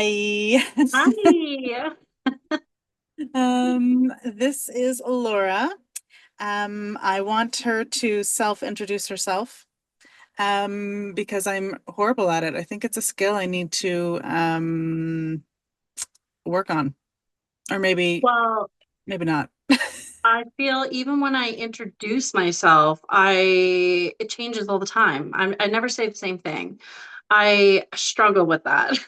Hi. Hi. This is Laura. I want her to self-introduce herself, because I'm horrible at it. I think it's a skill I need to work on, or Well, maybe not. I feel even when I introduce myself, it changes all the time. I never say the same thing. I struggle with that.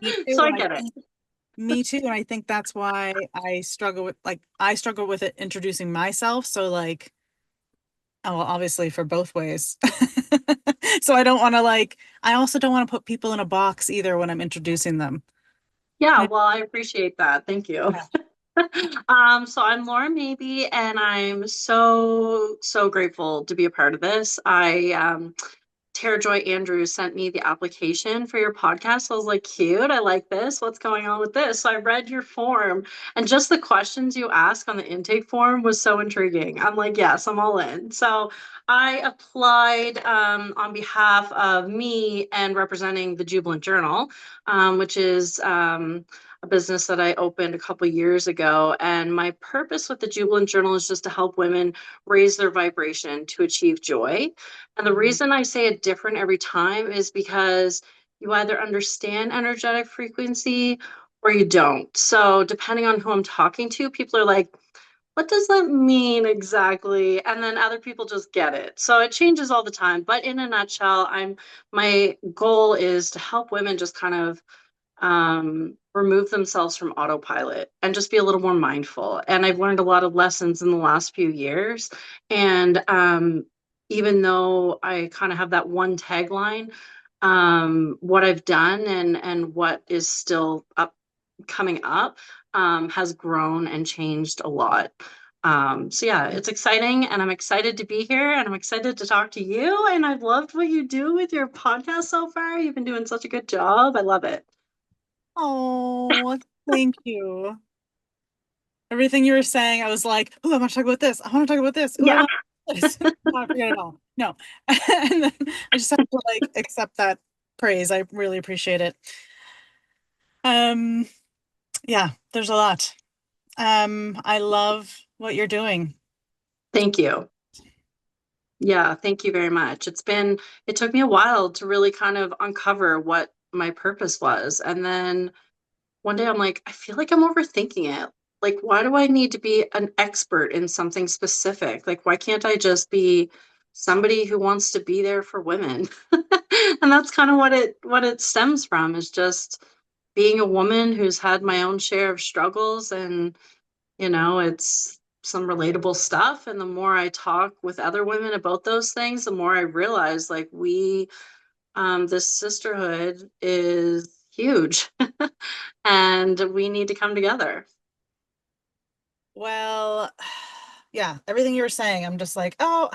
Me So too, I and I get it. think me too, and I think that's why I struggle with it introducing myself. So like, oh, well, obviously for both ways. So I don't want to I also don't want to put people in a box either when I'm introducing them. Yeah, well, I appreciate that. Thank you. Yeah. So I'm Laura Mabe, and I'm so grateful to be a part of this. Tara Joy Andrews sent me the application for your podcast. I was like, cute. I like this. What's going on with this? So I read your form, and just the questions you ask on the intake form was so intriguing. I'm like, yes, I'm all in. So I applied on behalf of me and representing the Jubilant Journal, which is a business that I opened a couple years ago. And my purpose with the Jubilant Journal is just to help women raise their vibration to achieve joy. And the Mhm. reason I say it different every time is because you either understand energetic frequency or you don't. So, depending on who I'm talking to, people are like, what does that mean exactly? And then other people just get it. So it changes all the time. But in a nutshell, my goal is to help women just kind of remove themselves from autopilot and just be a little more mindful. And I've learned a lot of lessons in the last few years. And even though I kind of have that one tagline, what I've done and what is still up coming up has grown and changed a lot. So yeah, it's exciting, and I'm excited to be here, and I'm excited to talk to you. And I've loved what you do with your podcast so far. You've been doing such a good job. I love it. Oh, thank you. Everything you were saying, I was like, oh, I want to talk about this. I want to talk about this. Oh, I Yeah. want this. I forget it all. No. And then I just have to accept that praise. I really appreciate it. Um, yeah, there's a lot. I love what you're doing. Thank you. Yeah, thank you very much. It took me a while to really kind of uncover what my purpose was. And then one day I'm like, I feel like I'm overthinking it. Like, why do I need to be an expert in something specific? Like, why can't I just be somebody who wants to be there for women? And that's kind of what it stems from, is just being a woman who's had my own share of struggles. And it's some relatable stuff. And the more I talk with other women about those things, the more I realize like this sisterhood is huge and we need to come together. Well, yeah, everything you were saying, I'm just like, oh,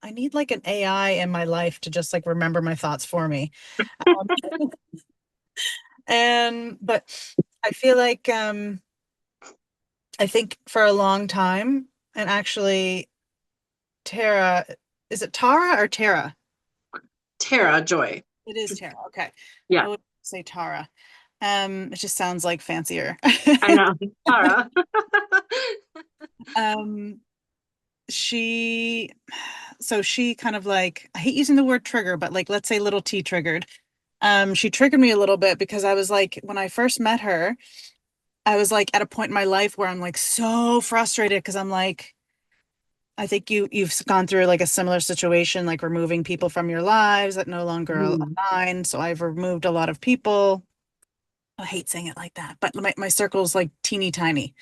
I need like an AI in my life to just like remember my thoughts for me. Um, but I feel like, I think for a long time, and actually, Tara, is it Tara or Tara? Tara Joy. It is Tara. Okay. I Yeah, would say Tara. It just sounds like fancier. I know. Tara. Um, she, so she kind of like, I hate using the word trigger, but like, let's say little T triggered. She triggered me a little bit because I was like, when I first met her, I was like at a point in my life where I'm like so frustrated because I'm like, I think you've gone through like a similar situation, like removing people from your lives that no longer Mhm. align. So I've removed a lot of people. I hate saying it like that, but my circle's like teeny tiny,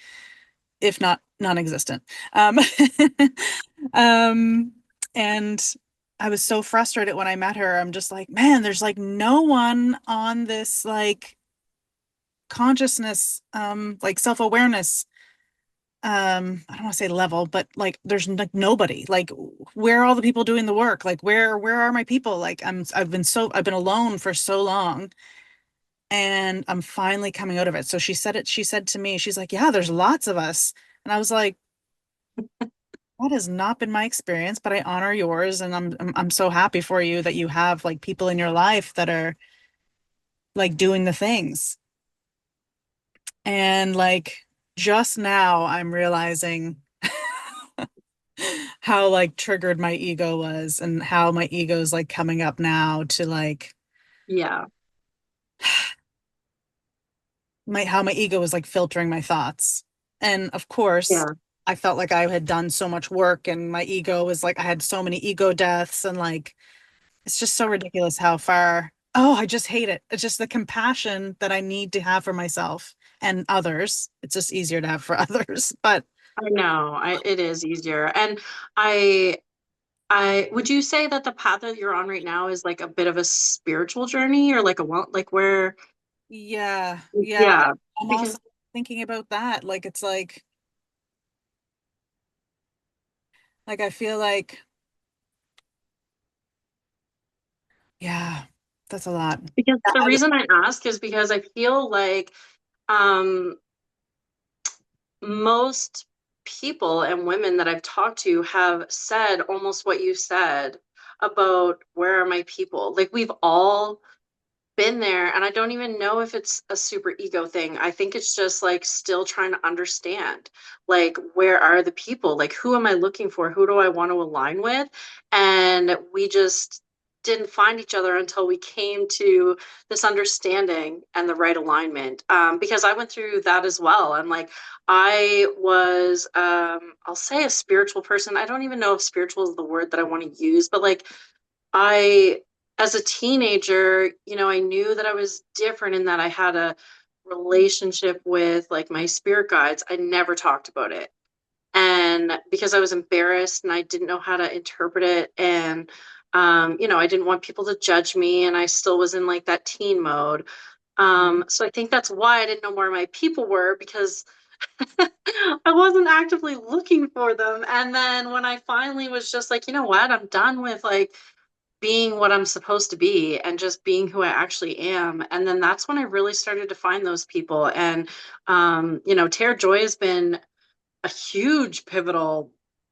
if not non-existent. Um, and I was so frustrated when I met her. I'm just like, man, there's like no one on this like consciousness, like self-awareness, I don't want to say level, but like there's like nobody. Like where are all the people doing the work? Like where are my people? Like I've been alone for so long, and I'm finally coming out of it. So she said to me, she's like, yeah, there's lots of us. And I was like, that has not been my experience, but I honor yours, and I'm so happy for you that you have like people in your life that are like doing the things. And like just now I'm realizing how like triggered my ego was and how my ego's like coming up now to like Yeah. my how my ego was like filtering my thoughts. And of course, Yeah. I felt like I had done so much work and my ego was like I had so many ego deaths and like it's just so ridiculous how far. Oh, I just hate it. It's just the compassion that I need to have for myself and others. It's just easier to have for others. But I know. It is easier. And I would you say that the path that you're on right now is like a bit of a spiritual journey or like a well, like where, yeah, yeah. yeah, I'm because also thinking about that. Like it's like I feel like, yeah, that's a lot. the reason I ask is because I feel like um most people and women that I've talked to have said almost what you said about where are my people? Like we've all been there, and I don't even know if it's a super ego thing. I think it's just like still trying to understand, like, where are the people? Like, who am I looking for? Who do I want to align with? And we just didn't find each other until we came to this understanding and the right alignment. Because I went through that as well. I'm like, I was, I'll say a spiritual person. I don't even know if spiritual is the word that I want to use, but like, I, as a teenager, I knew that I was different in that I had a relationship with like my spirit guides. I never talked about it. And because I was embarrassed and I didn't know how to interpret it. And, I didn't want people to judge me. And I still was in like that teen mode. So I think that's why I didn't know where my people were because I wasn't actively looking for them. And then when I finally was just like, you know what, I'm done with like being what I'm supposed to be and just being who I actually am. And then that's when I really started to find those people. And, Tara Joy has been a huge pivotal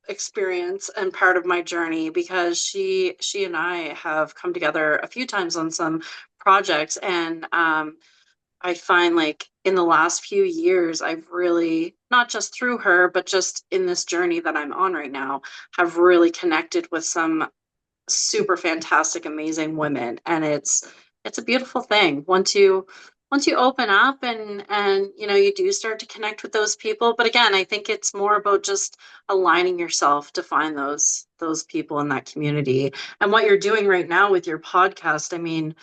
experience and part of my journey because she and I have come together a few times on some projects. And I find like in the last few years, I've really, not just through her, but just in this journey that I'm on right now, have really connected with some super fantastic, amazing women, and it's a beautiful thing once you open up and you do start to connect with those people. But again, I think it's more about just aligning yourself to find those people in that community. And what you're doing right now with your podcast, I mean,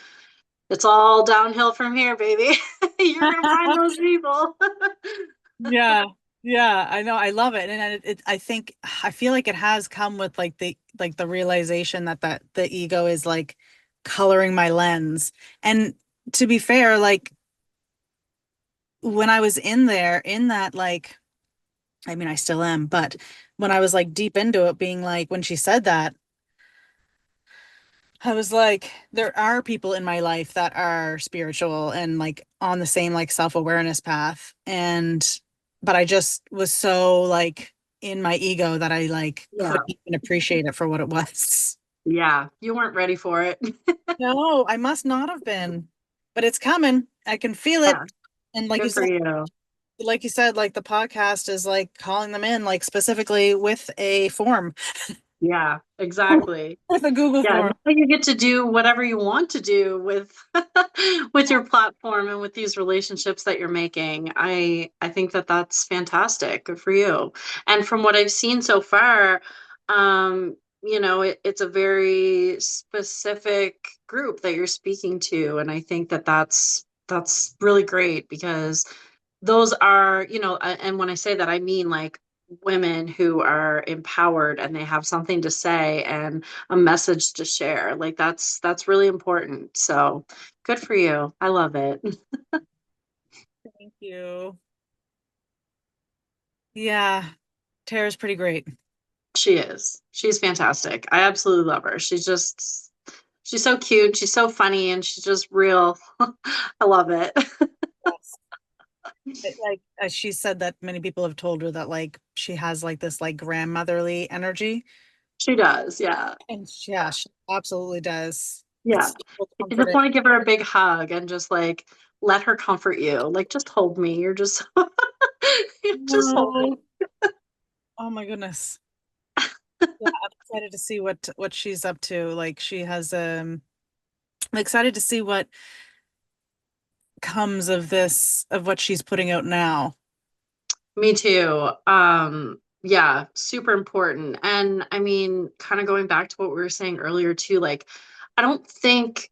it's all downhill from here, baby. You're gonna find those people. Yeah, yeah, I know. I love it. And I think I feel like it has come with like the realization that the ego is like coloring my lens. And to be fair, like when I was in there in that like I mean I still am, but when I was like deep into it being like when she said that, I was like there are people in my life that are spiritual and like on the same like self-awareness path and but I just was so like in my ego that I like Yeah, couldn't even appreciate it for what it was. yeah, you weren't ready for it. No, I must not have been. But it's coming. I can feel it. Yeah, And good for you. like you said, like the podcast is like calling them in, like specifically with a form, Yeah, exactly. with a Google Yeah, form. now you get to do whatever you want to do with with your platform and with these relationships that you're making. I think that that's fantastic. Good for you. And from what I've seen so far, it's a very specific group that you're speaking to, and I think that that's really great because those are, and when I say that, I mean like women who are empowered and they have something to say and a message to share. Like that's really important. So good for you. I love it. Thank you. Yeah, Tara's pretty great. She is. She's fantastic. I absolutely love her. She's so cute. She's so funny and she's just real. I love it. Yes. Like she said that many people have told her that like she has like this like grandmotherly energy. She does. Yeah. And yeah, she absolutely does. Yeah. It's so You just comforting. want to give her a big hug and just like let her comfort you. Like, just hold me. You're just, just hold me. No. Oh my goodness. Yeah, I'm excited to see what she's up to. Like she has I'm excited to see what comes of this, of what she's putting out now. Me too. Yeah, super important. And I mean, kind of going back to what we were saying earlier too, like, I don't think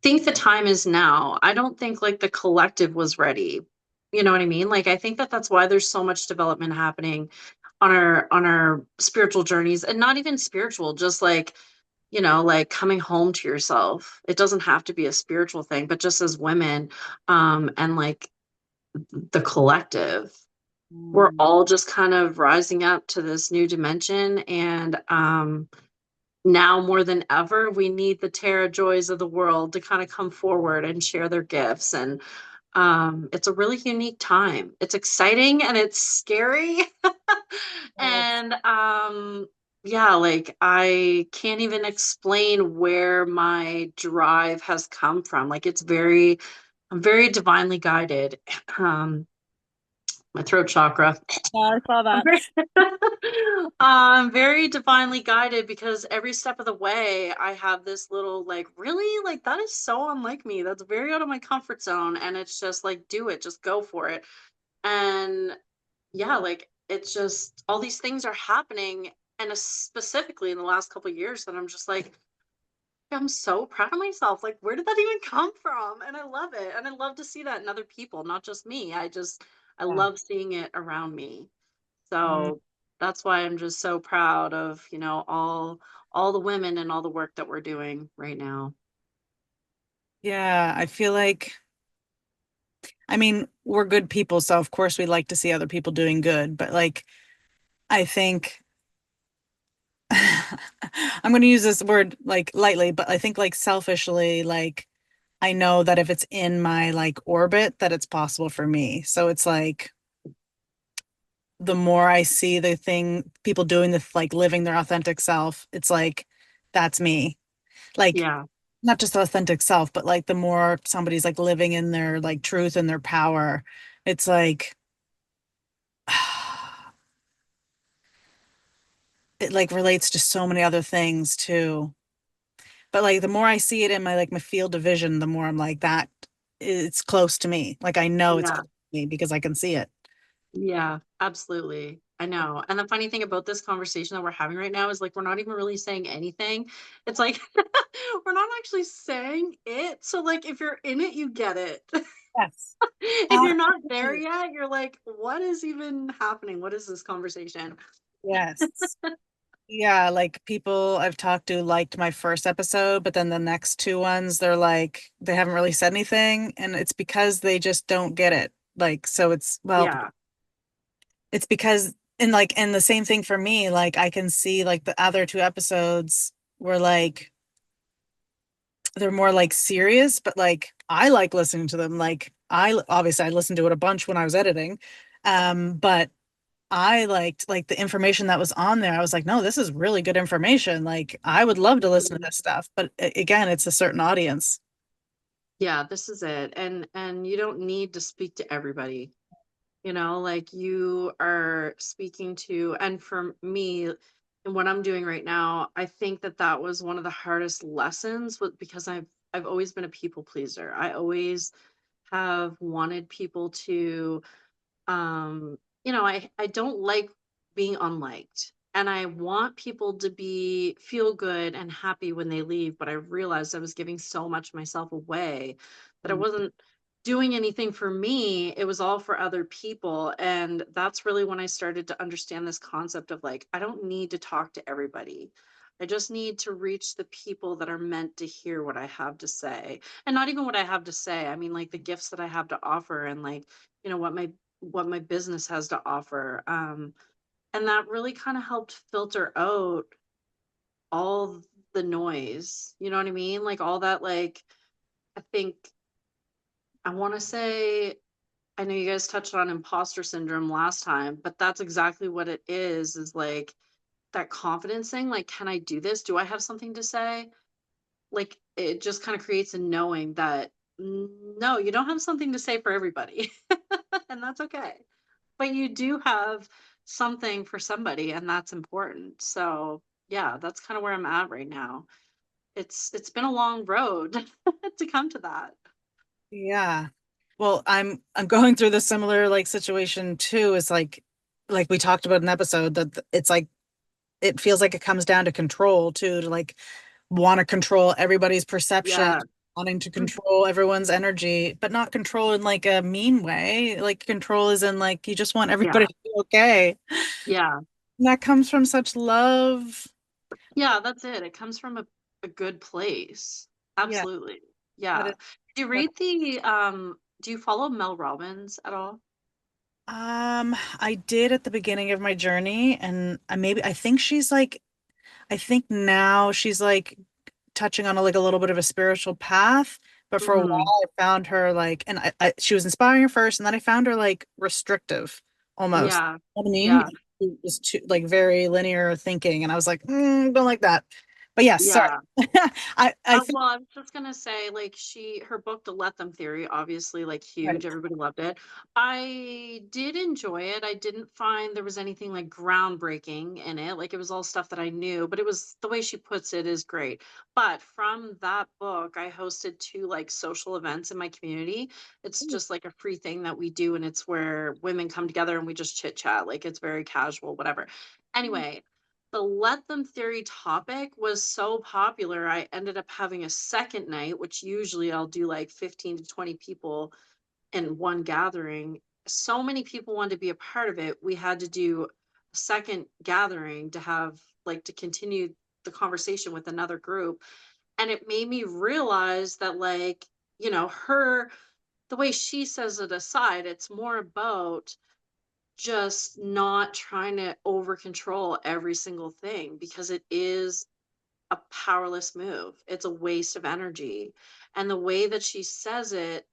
the time is now. I don't think like the collective was ready. You know what I mean? Like, I think that that's why there's so much development happening on our spiritual journeys, and not even spiritual, just like, like coming home to yourself. It doesn't have to be a spiritual thing, but just as women, and like the collective, we're Mm. all just kind of rising up to this new dimension. And now more than ever, we need the Tara Joys of the world to kind of come forward and share their gifts. And it's a really unique time. It's exciting and it's scary. Yes. And yeah, like I can't even explain where my drive has come from. Like I'm very divinely guided. Um, my throat chakra. Yeah, I saw I'm that. very, very divinely guided, because every step of the way I have this little like, really, like that is so unlike me. That's very out of my comfort zone. And it's just like, do it, just go for it. And yeah, like it's just all these things are happening. And specifically in the last couple of years, that I'm just like, I'm so proud of myself. Like, where did that even come from? And I love it. And I love to see that in other people, not just me. I Yeah. love seeing it around me. Mm. So that's why I'm just so proud of, all the women and all the work that we're doing right now. Yeah, I feel like, I mean, we're good people, so of course we like to see other people doing good, but like I think I'm going to use this word like lightly, but I think like selfishly, like I know that if it's in my like orbit, that it's possible for me. So it's like the more I see the thing, people doing the like living their authentic self, it's like that's me. Like Yeah. not just the authentic self, but like the more somebody's like living in their like truth and their power, it's like it like relates to so many other things too. But like the more I see it in my like my field of vision, the more I'm like that it's close to me. Like I know it's Yeah. close to me because I can see it. Yeah, absolutely. I know. And the funny thing about this conversation that we're having right now is like we're not even really saying anything. It's like we're not actually saying it. So like if you're in it, you get it. Yes. If you're not there Absolutely. yet, you're like, what is even happening? What is this conversation? Yes. Yeah, like people I've talked to liked my first episode, but then the next two ones, they're like, they haven't really said anything. And it's because they just don't get it. Like, so it's, well, Yeah. it's because, and the same thing for me, like, I can see like the other two episodes were like, they're more like serious, but like, I like listening to them. Like, obviously, I listened to it a bunch when I was editing. But I liked like the information that was on there. I was like, no, this is really good information. Like, I would love to listen to this stuff. But again, it's a certain audience. Yeah, this is it. And you don't need to speak to everybody. Like you are speaking to, and for me, and what I'm doing right now, I think that that was one of the hardest lessons, because I've always been a people pleaser. I always have wanted people to, I don't like being unliked, and I want people to be feel good and happy when they leave, but I realized I was giving so much myself away that I Mm. wasn't doing anything for me. It was all for other people. And that's really when I started to understand this concept of like, I don't need to talk to everybody. I just need to reach the people that are meant to hear what I have to say. And not even what I have to say. I mean, like the gifts that I have to offer, and like, what my business has to offer. And that really kind of helped filter out all the noise. You know what I mean? Like all that, like, I think I want to say, I know you guys touched on imposter syndrome last time, but that's exactly what it is like that confidence thing. Like, can I do this? Do I have something to say? like it just kind of creates a knowing that no, you don't have something to say for everybody. And that's okay. But you do have something for somebody, and that's important. So yeah, that's kind of where I'm at right now. It's been a long road to come to that. Yeah. Well, I'm going through the similar like situation too. It's like we talked about in an episode that it's like it feels like it comes down to control too, to like want to control everybody's perception, Yeah. wanting to control everyone's energy, but not control in like a mean way. Like control is in like you just want everybody Yeah. to be okay. Yeah. And that comes from such love. Yeah, that's it. It comes from a good place. Yeah, Absolutely. that Yeah. is. Do you That, read the do you follow Mel Robbins at all? I did at the beginning of my journey, and I think she's like, I think now she's like touching on a little bit of a spiritual path. But for a Hmm. while, I found her like, and she was inspiring at first, and then I found her like restrictive almost. Yeah. You know what I mean? Yeah. It was too like very linear thinking, and I was like, don't like that. But yes, sorry. Yeah. I think Well, I was just gonna say, like, her book, The Let Them Theory, obviously, like, right. huge. Everybody loved it. I did enjoy it. I didn't find there was anything like groundbreaking in it. Like, it was all stuff that I knew, but it was the way she puts it is great. But from that book, I hosted two like social events in my community. It's just like a free thing that we do, and it's where women come together and we just chit chat. Like, it's very casual, whatever. Anyway, the let them theory topic was so popular, I ended up having a second night, which usually I'll do like 15 to 20 people in one gathering. So many people wanted to be a part of it. We had to do a second gathering to have like to continue the conversation with another group. And it made me realize that, like, the way she says it aside, it's more about just not trying to over control every single thing because it is a powerless move. It's a waste of energy. And the way that she says it,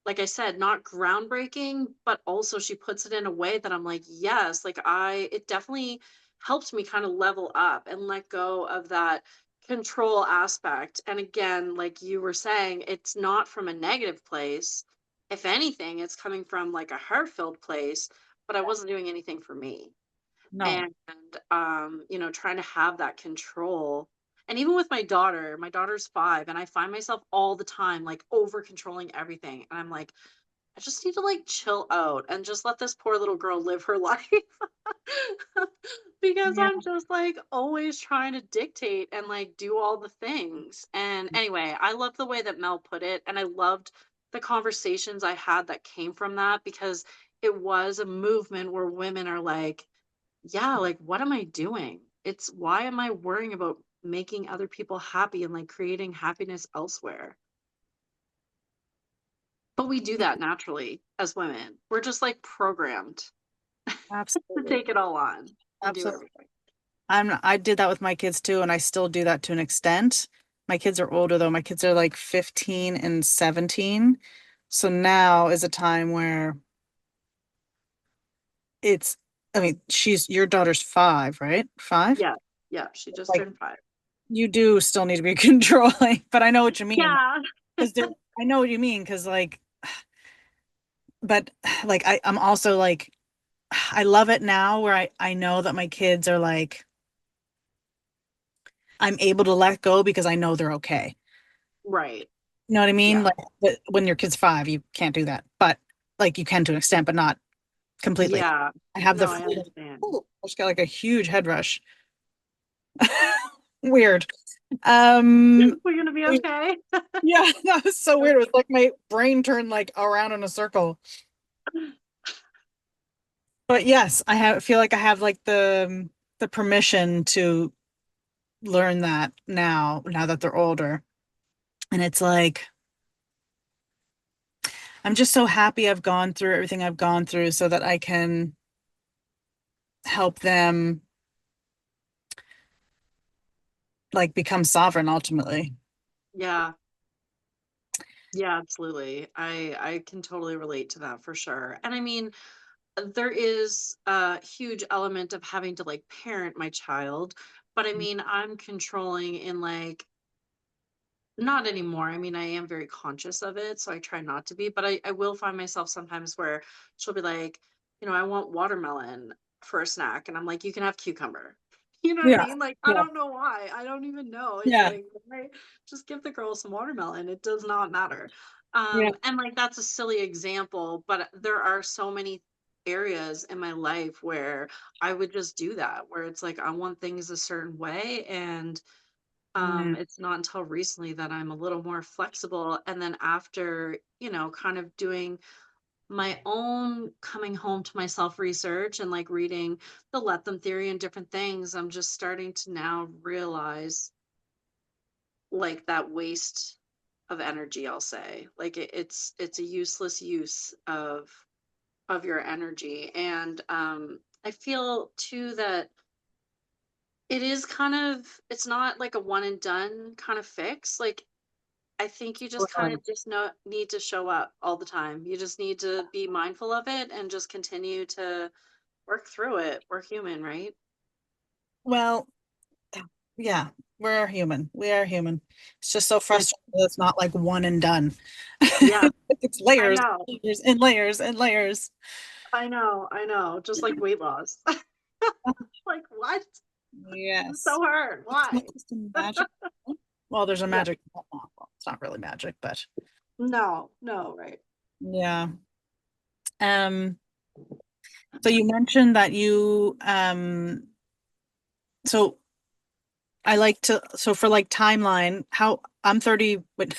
like I said, not groundbreaking, but also she puts it in a way that I'm like, yes, like it definitely helped me kind of level up and let go of that control aspect. And again, like you were saying, it's not from a negative place. If anything, it's coming from like a heart-filled place, but I wasn't doing anything for me. No, And trying to have that control. And even with my daughter's 5, and I find myself all the time like over controlling everything. And I'm like, I just need to like chill out and just let this poor little girl live her life. Because yeah, I'm just like always trying to dictate and like do all the things. And anyway, I love the way that Mel put it. And I loved the conversations I had that came from that because it was a movement where women are like, yeah, like, what am I doing? It's why am I worrying about making other people happy and like creating happiness elsewhere? But we do that naturally as women. We're just like programmed to absolutely. take it all on and do Absolutely. everything. I did that with my kids too, and I still do that to an extent. My kids are older though. My kids are like 15 and 17. So now is a time where it's, I mean, your daughter's 5, right? 5? Yeah. Yeah. She just Like turned 5. you do still need to be controlling, but I know what you mean. Yeah. Because I know what you mean, because like, but like I'm also like, I love it now where I know that my kids are like, I'm able to let go because I know they're okay. Right. You know what I mean? Yeah. Like when your kid's 5, you can't do that. But like you can to an extent, but not completely. Yeah. I have the No, I freedom. understand. Ooh, I just got like a huge head rush. Weird. We're going to be yeah, okay. that was so weird. It was like my brain turned like around in a circle. But yes, feel like I have like the permission to learn that now that they're older. And it's like I'm just so happy I've gone through everything I've gone through so that I can help them like become sovereign ultimately. Yeah. Yeah, absolutely. I can totally relate to that for sure. And I mean, there is a huge element of having to like parent my child, but I mean, I'm controlling in like Not anymore. I mean, I am very conscious of it, so I try not to be, but I will find myself sometimes where she'll be like, I want watermelon for a snack. And I'm like, you can have cucumber. You know what I Yeah. mean? Like, I Yeah. don't know why. I don't even know. It's Yeah. like, why- just give the girl some watermelon. It does not matter. Yeah. And like, that's a silly example, but there are so many areas in my life where I would just do that, where it's like, I want things a certain way. And Mm. it's not until recently that I'm a little more flexible. And then after, kind of doing my own coming home to myself research and like reading the let them theory and different things, I'm just starting to now realize like that waste of energy, I'll say. Like it's a useless use of your energy. And I feel too that it is kind of, it's not like a one and done kind of fix. Like I think you just kind Totally. of just know need to show up all the time. You just need to be mindful of it and just continue to work through it. We're human, right? Well, yeah, we're human. We are human. It's just so Yeah. frustrating that it's not like one and done. Yeah, It's I layers, know. layers, and layers and layers. I know. I know. Just like weight loss. Like, what? This is Yes. so hard. It's not Why? just a magic. Well, there's a Yeah. magic. Well, it's not really magic, but No, no, right. yeah. Um, so you mentioned that so I like to, so for like timeline, how I'm 30, but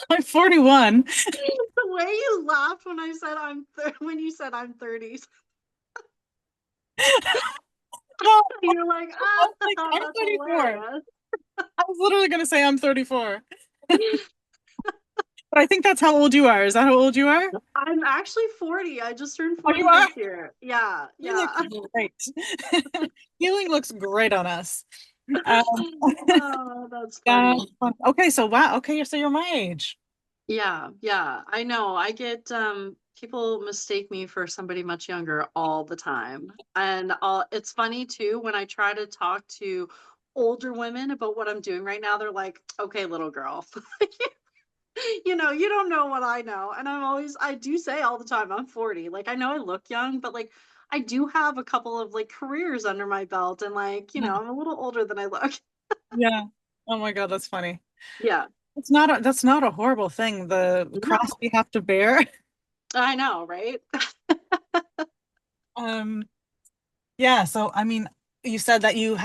I'm 41. The way you laughed when I said when you said I'm 30, I you're like, was like, ah, I'm that's 34. hilarious. I was literally going to say I'm 34. But I think that's how old you are. Is that how old you are? I'm actually 40. I just turned Oh, you 40 are? this year. Yeah, You look yeah. great. Healing looks great on us. Um, Oh, that's that's funny. fun. Okay, so wow. Okay, so you're my age. Yeah, yeah. I know. I get people mistake me for somebody much younger all the time. And it's funny too when I try to talk to older women about what I'm doing right now, they're like, "Okay, little girl." You don't know what I know. And I do say all the time, I'm 40. Like I know I look young, but like I do have a couple of like careers under my belt and like, Yeah. I'm a little older than I look. Yeah. Oh my God, that's funny. Yeah. That's not a horrible thing. The cross No, we have to bear. I know, right? Um, yeah, so I mean, you said that you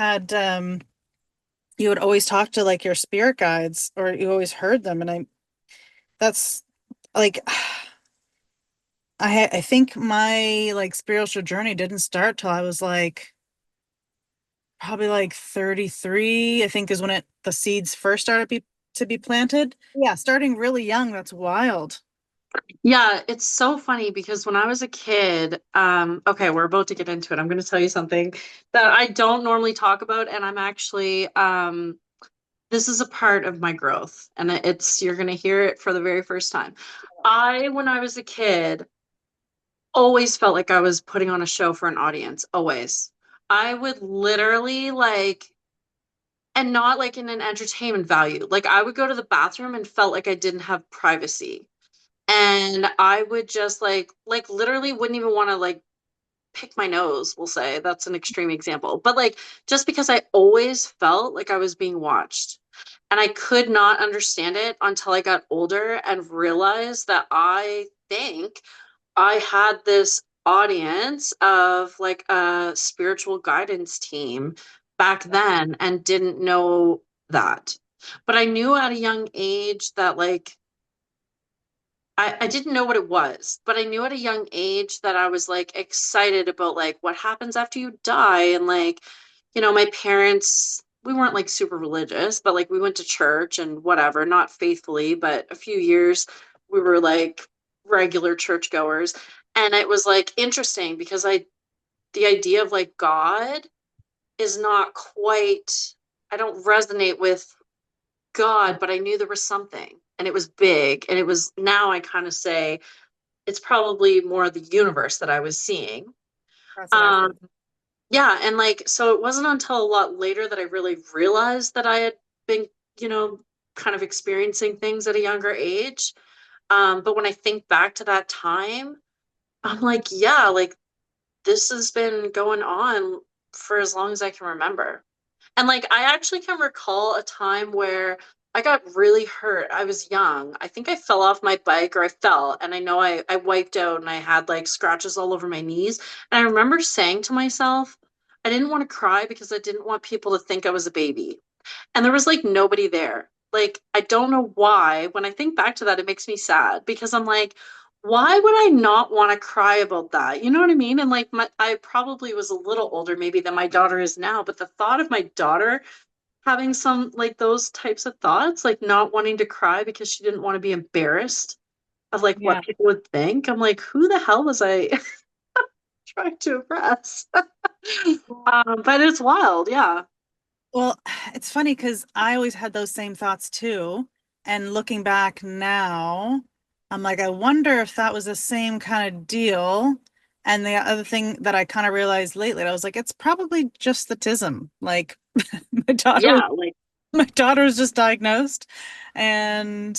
would always talk to like your spirit guides or you always heard them and that's like I think my like spiritual journey didn't start till I was like probably like 33, I think is when the seeds first started to be planted. Yeah, starting really young, that's wild. Yeah, it's so funny because when I was a kid, okay, we're about to get into it. I'm going to tell you something that I don't normally talk about, and I'm actually, this is a part of my growth, and you're going to hear it for the very first time. When I was a kid, always felt like I was putting on a show for an audience, always. I would literally like, and not like in an entertainment value, like I would go to the bathroom and felt like I didn't have privacy. And I would just like literally wouldn't even want to like pick my nose, we'll say. That's an extreme example. But like just because I always felt like I was being watched. And I could not understand it until I got older and realized that I think I had this audience of like a spiritual guidance team back then and didn't know that. But I knew at a young age that like I didn't know what it was, but I knew at a young age that I was like excited about like what happens after you die. And like, my parents, we weren't like super religious, but like we went to church and whatever, not faithfully, but a few years we were like regular churchgoers. And it was like interesting because the idea of like God is not quite, I don't resonate with God, but I knew there was something and it was big. And it was, now I kind of say it's probably more the universe that I was seeing. That's what I Um, feel. yeah. And like, so it wasn't until a lot later that I really realized that I had been you know, kind of experiencing things at a younger age. But when I think back to that time, I'm like, yeah, like this has been going on for as long as I can remember. And like I actually can recall a time where I got really hurt. I was young. I think I fell off my bike or I fell and I know I wiped out and I had like scratches all over my knees. And I remember saying to myself, I didn't want to cry because I didn't want people to think I was a baby. And there was like nobody there. Like, I don't know why. When I think back to that, it makes me sad because I'm like, why would I not want to cry about that? You know what I mean? And like, I probably was a little older maybe than my daughter is now, but the thought of my daughter having some like those types of thoughts, like not wanting to cry because she didn't want to be embarrassed of like what Yeah. people would think. I'm like, who the hell was I trying to impress? But it's wild, yeah. Well, it's funny because I always had those same thoughts too. And looking back now, I'm like, I wonder if that was the same kind of deal. And the other thing that I kind of realized lately, I was like, it's probably just the tism. Like my daughter was Yeah, like my daughter was just diagnosed. And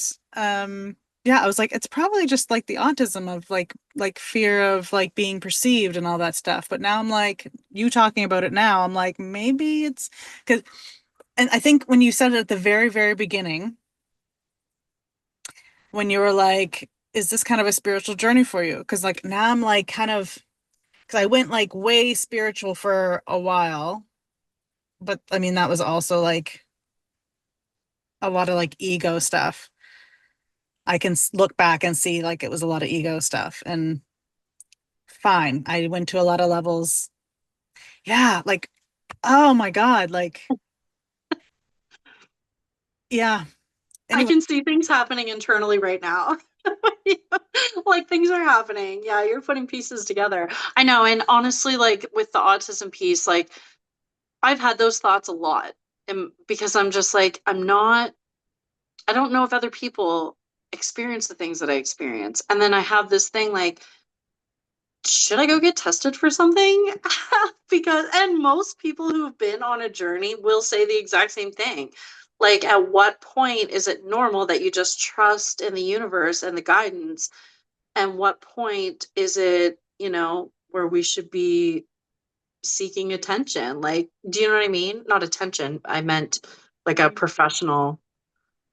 yeah, I was like, it's probably just like the autism of like fear of like being perceived and all that stuff. But now I'm like, you talking about it now, I'm like, maybe it's because and I think when you said it at the very, very beginning, when you were like, is this kind of a spiritual journey for you? Because like now I'm like kind of, because I went like way spiritual for a while, but I mean, that was also like a lot of like ego stuff. I can look back and see like it was a lot of ego stuff and fine. I went to a lot of levels. Yeah, like, oh my God, like, yeah. I Anyway, can see things happening internally right now. Like things are happening. Yeah, you're putting pieces together. I know. And honestly, like with the autism piece, like I've had those thoughts a lot. And because I'm just like, I don't know if other people experience the things that I experience. And then I have this thing like, should I go get tested for something? Because, and most people who've been on a journey will say the exact same thing. Like, at what point is it normal that you just trust in the universe and the guidance? And what point is it, where we should be seeking attention? Like, do you know what I mean? Not attention. I meant like a professional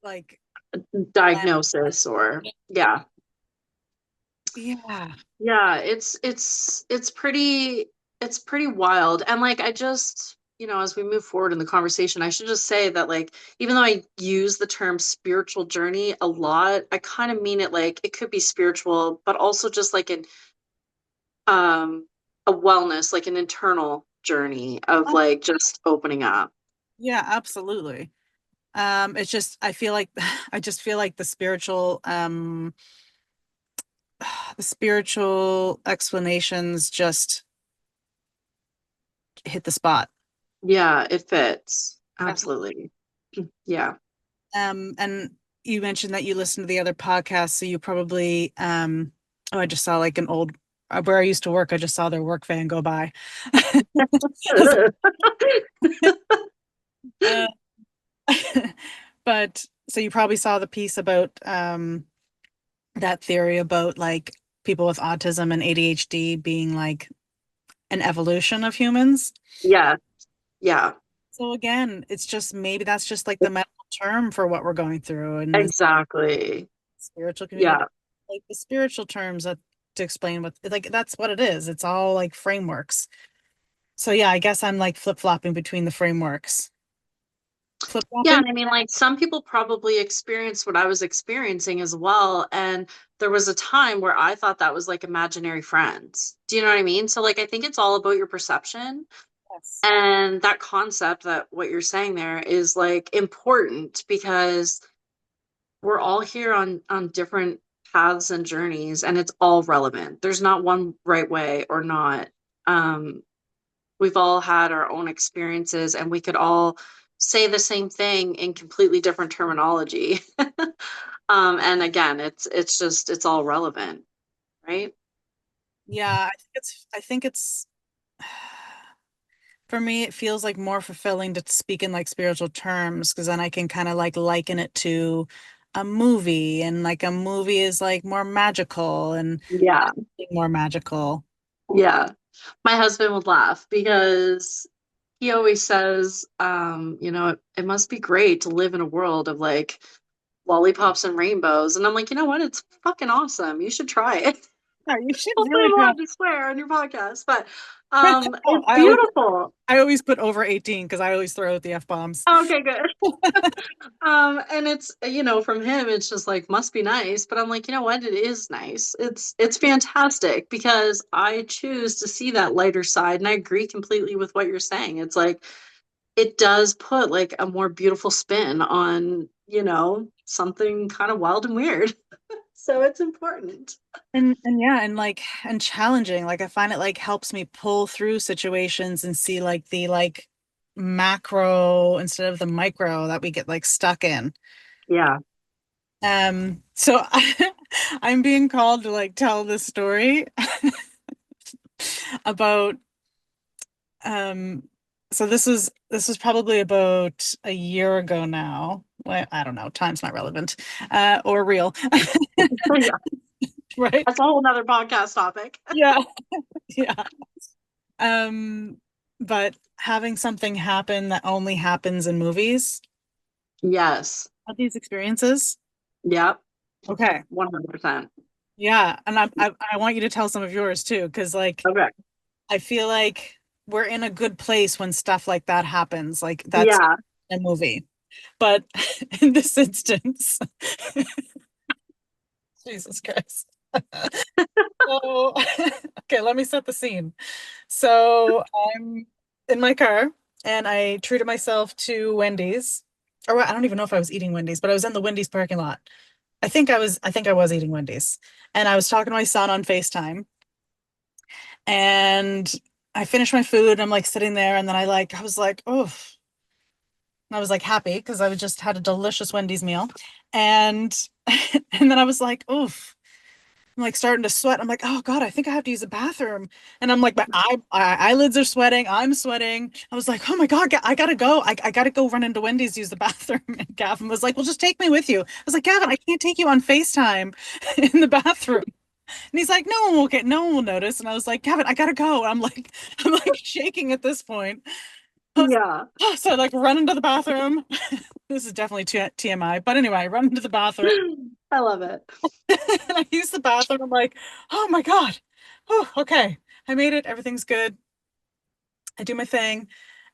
like, diagnosis or, yeah. yeah. Yeah, it's pretty wild. And like I just, as we move forward in the conversation, I should just say that like even though I use the term spiritual journey a lot, I kind of mean it like it could be spiritual, but also just like um a wellness, like an internal journey of like just opening up. Yeah, absolutely. It's just I feel like I just feel like the spiritual explanations just hit the spot. Yeah, it fits. Definitely. Absolutely. Yeah. And you mentioned that you listen to the other podcasts, so you probably oh, I just saw like an old where I used to work, I just saw their work van go by. Uh, but so you probably saw the piece about that theory about like people with autism and ADHD being like an evolution of humans. Yeah. Yeah. So again, it's just maybe that's just like the medical term for what we're going through in the Exactly. spiritual community. Yeah. Like the spiritual terms that to explain what like that's what it is. It's all like frameworks. So yeah, I guess I'm like flip-flopping between the frameworks. Yeah, Flip-flopping? and I mean, like some people probably experienced what I was experiencing as well. And there was a time where I thought that was like imaginary friends. Do you know what I mean? So, like, I think it's all about your perception. Yes. And that concept that what you're saying there is like important because we're all here on different paths and journeys, and it's all relevant. There's not one right way or not. Um, we've all had our own experiences and we could all say the same thing in completely different terminology. And again, it's all relevant, right? Yeah, I think it's For me, it feels like more fulfilling to speak in like spiritual terms because then I can kind of like liken it to a movie, and like a movie is like more magical and Yeah. more magical. Yeah. My husband would laugh because he always says, it must be great to live in a world of like lollipops and rainbows. And I'm like, you know what? It's fucking awesome. You should try it. Yeah, you should Hopefully really I'm try. allowed to swear on your podcast, but Oh, it's beautiful. I always put over 18 because I always throw out the F-bombs. Okay, good. And it's, from him, it's just like, must be nice. But I'm like, you know what? It is nice. It's fantastic because I choose to see that lighter side. And I agree completely with what you're saying. It's like, it does put like a more beautiful spin on, something kind of wild and weird. So it's important. And yeah, and like and challenging. Like I find it like helps me pull through situations and see like the like macro instead of the micro that we get like stuck in. Yeah. So I'm being called to like tell this story about um so this was probably about a year ago now. Well, I don't know, time's not relevant or real, Yeah. right? That's a whole nother podcast topic. Yeah. Yeah. Um, but having something happen that only happens in movies, Yes. have these experiences. Yep. Okay. 100%. Yeah, and I want you to tell some of yours too, because like Okay. I feel like we're in a good place when stuff like that happens. Like that's Yeah. a movie. But in this instance, Jesus Christ. So, okay, let me set the scene. So I'm in my car and I treated myself to Wendy's. Or I don't even know if I was eating Wendy's, but I was in the Wendy's parking lot. I think I was eating Wendy's. And I was talking to my son on FaceTime. And I finished my food. And I'm like sitting there and then I was like, oh, and I was like happy because I was just had a delicious Wendy's meal. And and then I was like, oof. I'm like starting to sweat. I'm like, oh God, I think I have to use the bathroom. And I'm like, my eyelids are sweating. I'm sweating. I was like, oh my God, I gotta go. I gotta go run into Wendy's to use the bathroom. And Gavin was like, well, just take me with you. I was like, Gavin, I can't take you on FaceTime in the bathroom. And he's like, no one will notice. And I was like, Gavin, I gotta go. And I'm like shaking at this point. Yeah. So I like run into the bathroom. This is definitely TMI. But anyway, I run into the bathroom. I love it. And I use the bathroom. I'm like, oh my God. Oh, okay. I made it. Everything's good. I do my thing.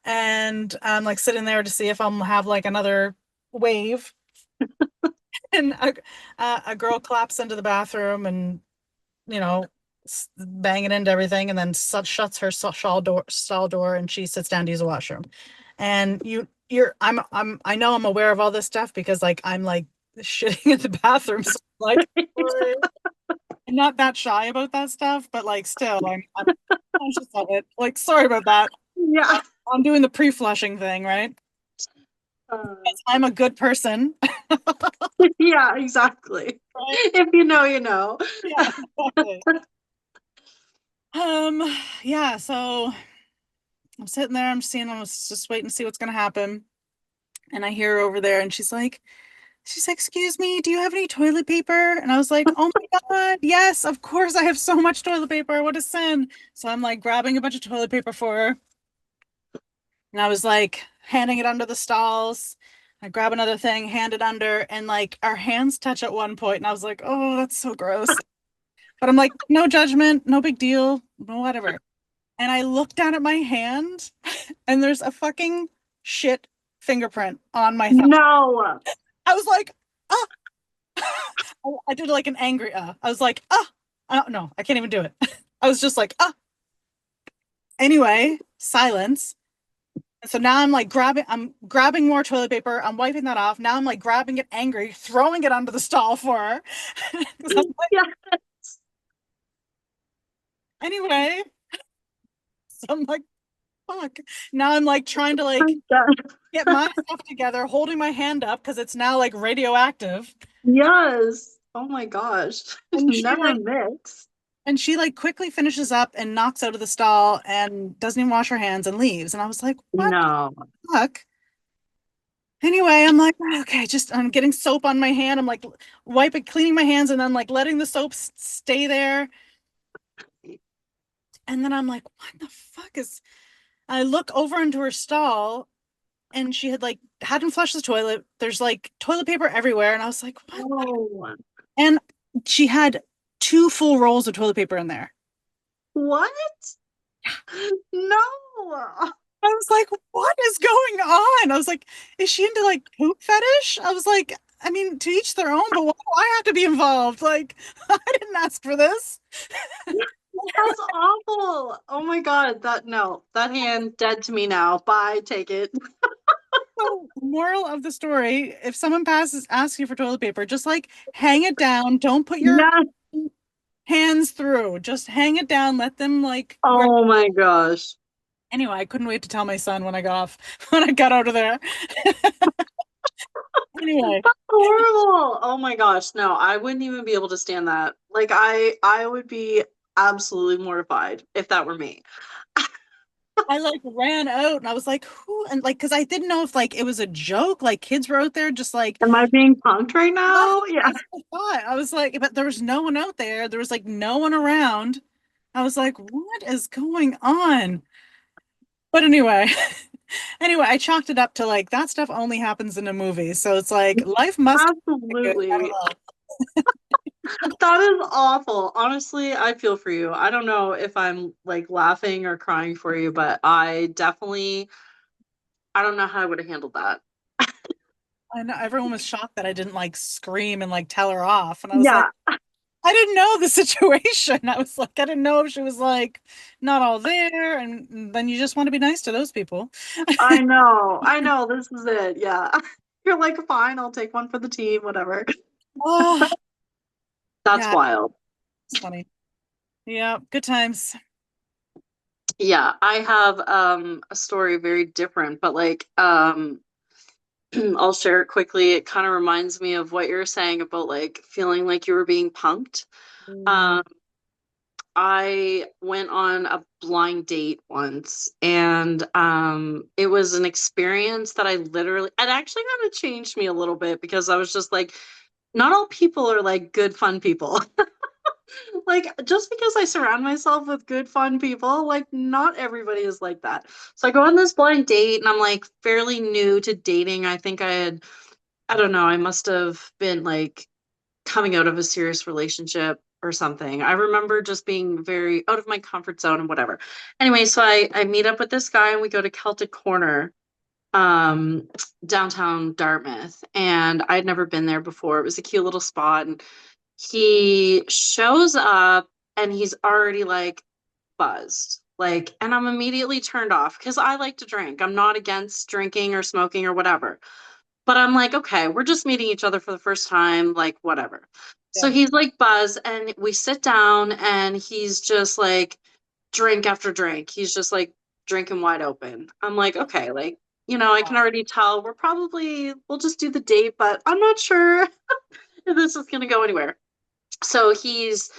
And I'm like sitting there to see if I'm have like another wave. And a girl claps into the bathroom and, you know, banging into everything and then shuts her stall door and she sits down to use the washroom. And I know I'm aware of all this stuff because like I'm like shitting in the bathroom. So like, I'm not that shy about that stuff, but like still, I'm conscious of it. Like, sorry about that. Yeah. I'm doing the pre-flushing thing, right? Uh, I'm a good person, yeah, exactly. right? If you know, you know. Yeah, exactly. Um, yeah, so I'm sitting there, I was just waiting to see what's gonna happen. And I hear her over there and she's like, excuse me, do you have any toilet paper? And I was like, oh my God, yes, of course I have so much toilet paper. What a sin. So I'm like grabbing a bunch of toilet paper for her. And I was like handing it under the stalls. I grab another thing, hand it under, and like our hands touch at one point, and I was like, oh, that's so gross. But I'm like, no judgment, no big deal, no whatever. And I look down at my hand, and there's a fucking shit fingerprint on my thumb. No. I was like, ah. I did like an angry I was like, ah. No, I can't even do it. I was just like, ah. Anyway, silence. So now I'm grabbing more toilet paper. I'm wiping that off. Now I'm like grabbing it angry, throwing it under the stall for her. 'Cause I'm like, Yeah. anyway, so I'm like, fuck. Now I'm like trying to like I'm done. get my stuff together, holding my hand up because it's now like radioactive. Yes. Oh my gosh. And she Never like mix. And she like quickly finishes up and knocks out of the stall and doesn't even wash her hands and leaves. And I was like, what the No. fuck? Anyway, I'm like, okay, just I'm getting soap on my hand. I'm like wiping, cleaning my hands, and then like letting the soap stay there. And then I'm like, what the fuck is? I look over into her stall, and she had like hadn't flushed the toilet. There's like toilet paper everywhere, and I was like, what? Oh, And she had two full rolls of toilet paper in there. what? No. I was like, what is going on? I was like, is she into like poop fetish? I was like, I mean, to each their own, but why do I have to be involved? Like, I didn't ask for this. That's awful. Oh my God. That no, that hand dead to me now. Bye, take it. So, moral of the story, if someone asks you for toilet paper, just like hang it down. Don't put your Yes. hands through. Just hang it down. Let them like grab. Oh my gosh. Anyway, I couldn't wait to tell my son when I got off, when I got out of there. Anyway, That's horrible. Oh my gosh. No, I wouldn't even be able to stand that. Like I would be absolutely mortified if that were me. I like ran out and I was like, who? And like, because I didn't know if like it was a joke, like kids were out there just like, Am I being punked right what? now? Yeah. That's what I thought. I was like, but there was no one out there. There was like no one around. I was like, what is going on? But anyway, anyway, I chalked it up to like that stuff only happens in a movie. So it's like life must be good. I don't Absolutely. know. That is awful. Honestly, I feel for you. I don't know if I'm like laughing or crying for you, but I don't know how I would have handled that. I know everyone was shocked that I didn't like scream and like tell her off. And I was like, Yeah, I didn't know the situation. I was like, I didn't know if she was like not all there. And then you just want to be nice to those people. I know. I know. This is it. Yeah. You're like, fine, I'll take one for the team, whatever. Oh, That's yeah, wild. it's funny. Yeah, good times. Yeah, I have a story very different, but like I'll share it quickly. It kind of reminds me of what you're saying about like feeling like you were being punked. Mm, Um, I went on a blind date once, and it was an experience that it actually kind of changed me a little bit because I was just like, not all people are like good, fun people. Like, just because I surround myself with good, fun people, like, not everybody is like that. So I go on this blind date, and I'm like fairly new to dating. I think I don't know, I must have been like coming out of a serious relationship or something. I remember just being very out of my comfort zone and whatever. Anyway, so I meet up with this guy, and we go to Celtic Corner, um, downtown Dartmouth, and I'd never been there before. It was a cute little spot, and he shows up, and he's already like buzzed. Like, and I'm immediately turned off because I like to drink. I'm not against drinking or smoking or whatever. But I'm like, okay, we're just meeting each other for the first time, like, whatever. So yeah. he's like buzz, and we sit down, and he's just like drink after drink. He's just like drinking wide open. I'm like, okay, like, I can already tell we'll just do the date, but I'm not sure if this is gonna go anywhere. So he's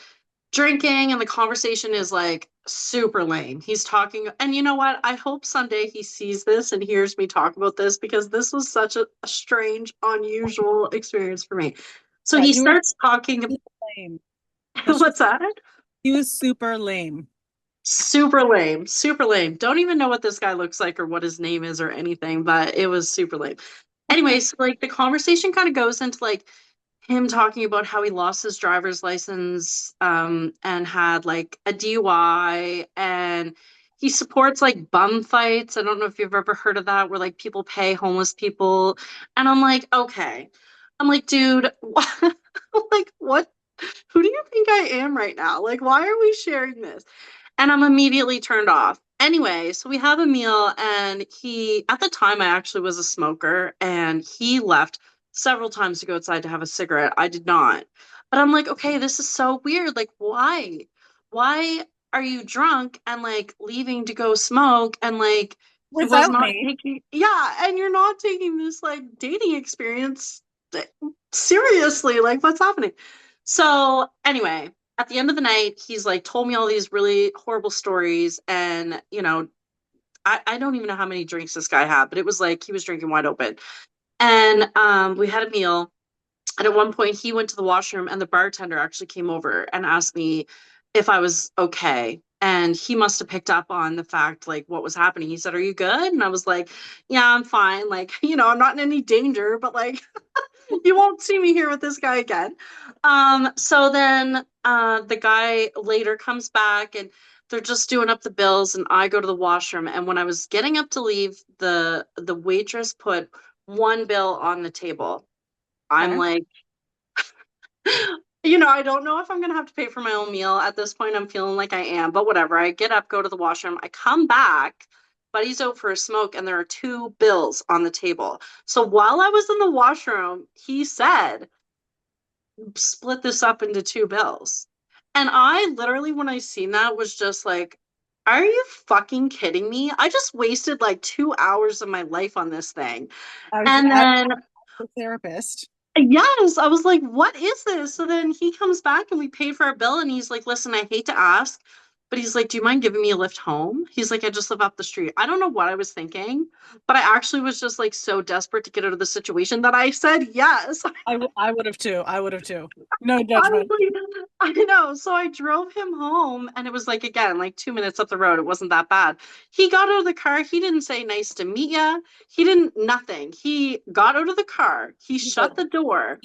drinking, and the conversation is like super lame. He's talking, and you know what? I hope someday he sees this and hears me talk about this because this was such a strange, unusual experience for me. So Yeah, he he was starts talking. super lame. Let's just, What's that? he was super lame. Super lame, super lame. Don't even know what this guy looks like or what his name is or anything, but it was super lame. Anyways, like the conversation kind of goes into like him talking about how he lost his driver's license and had like a DUI, and he supports like bum fights. I don't know if you've ever heard of that, where like people pay homeless people. And I'm like, okay. I'm like, dude, what? Like what? Who do you think I am right now? Like, why are we sharing this? And I'm immediately turned off. Anyway, so we have a meal, and at the time, I actually was a smoker, and he left several times to go outside to have a cigarette. I did not. But I'm like, okay, this is so weird. Like, why? Why are you drunk and like leaving to go smoke? And like, he was Without not me. taking, yeah, and you're not taking this like dating experience seriously. Like, what's happening? So, anyway. at the end of the night, he's like told me all these really horrible stories. And, I don't even know how many drinks this guy had, but it was like he was drinking wide open. And we had a meal. And at one point, he went to the washroom, and the bartender actually came over and asked me if I was okay. And he must have picked up on the fact, like, what was happening. He said, "Are you good?" And I was like, "Yeah, I'm fine. Like, I'm not in any danger, but like, you won't see me here with this guy again." So then the guy later comes back, and they're just doing up the bills, and I go to the washroom. And when I was getting up to leave, the waitress put one bill on the table. I'm Okay. like, I don't know if I'm gonna have to pay for my own meal at this point. I'm feeling like I am, but whatever. I get up, go to the washroom, I come back, buddy's out for a smoke, and there are two bills on the table. So while I was in the washroom, he said, split this up into two bills. And I literally, when I seen that, was just like, are you fucking kidding me? I just wasted like 2 hours of my life on this thing. I was And at then the therapist. yes, I was like, what is this? So then he comes back and we paid for our bill, and he's like, listen, I hate to ask, but he's like, do you mind giving me a lift home? He's like, I just live up the street. I don't know what I was thinking, but I actually was just like so desperate to get out of the situation that I said yes. I would have too. I would have too. No judgment. Honestly, I know. So I drove him home, and it was like, again, like 2 minutes up the road. It wasn't that bad. He got out of the car. He didn't say nice to meet ya. He didn't, nothing. He got out of the car. He He's like, shut the door,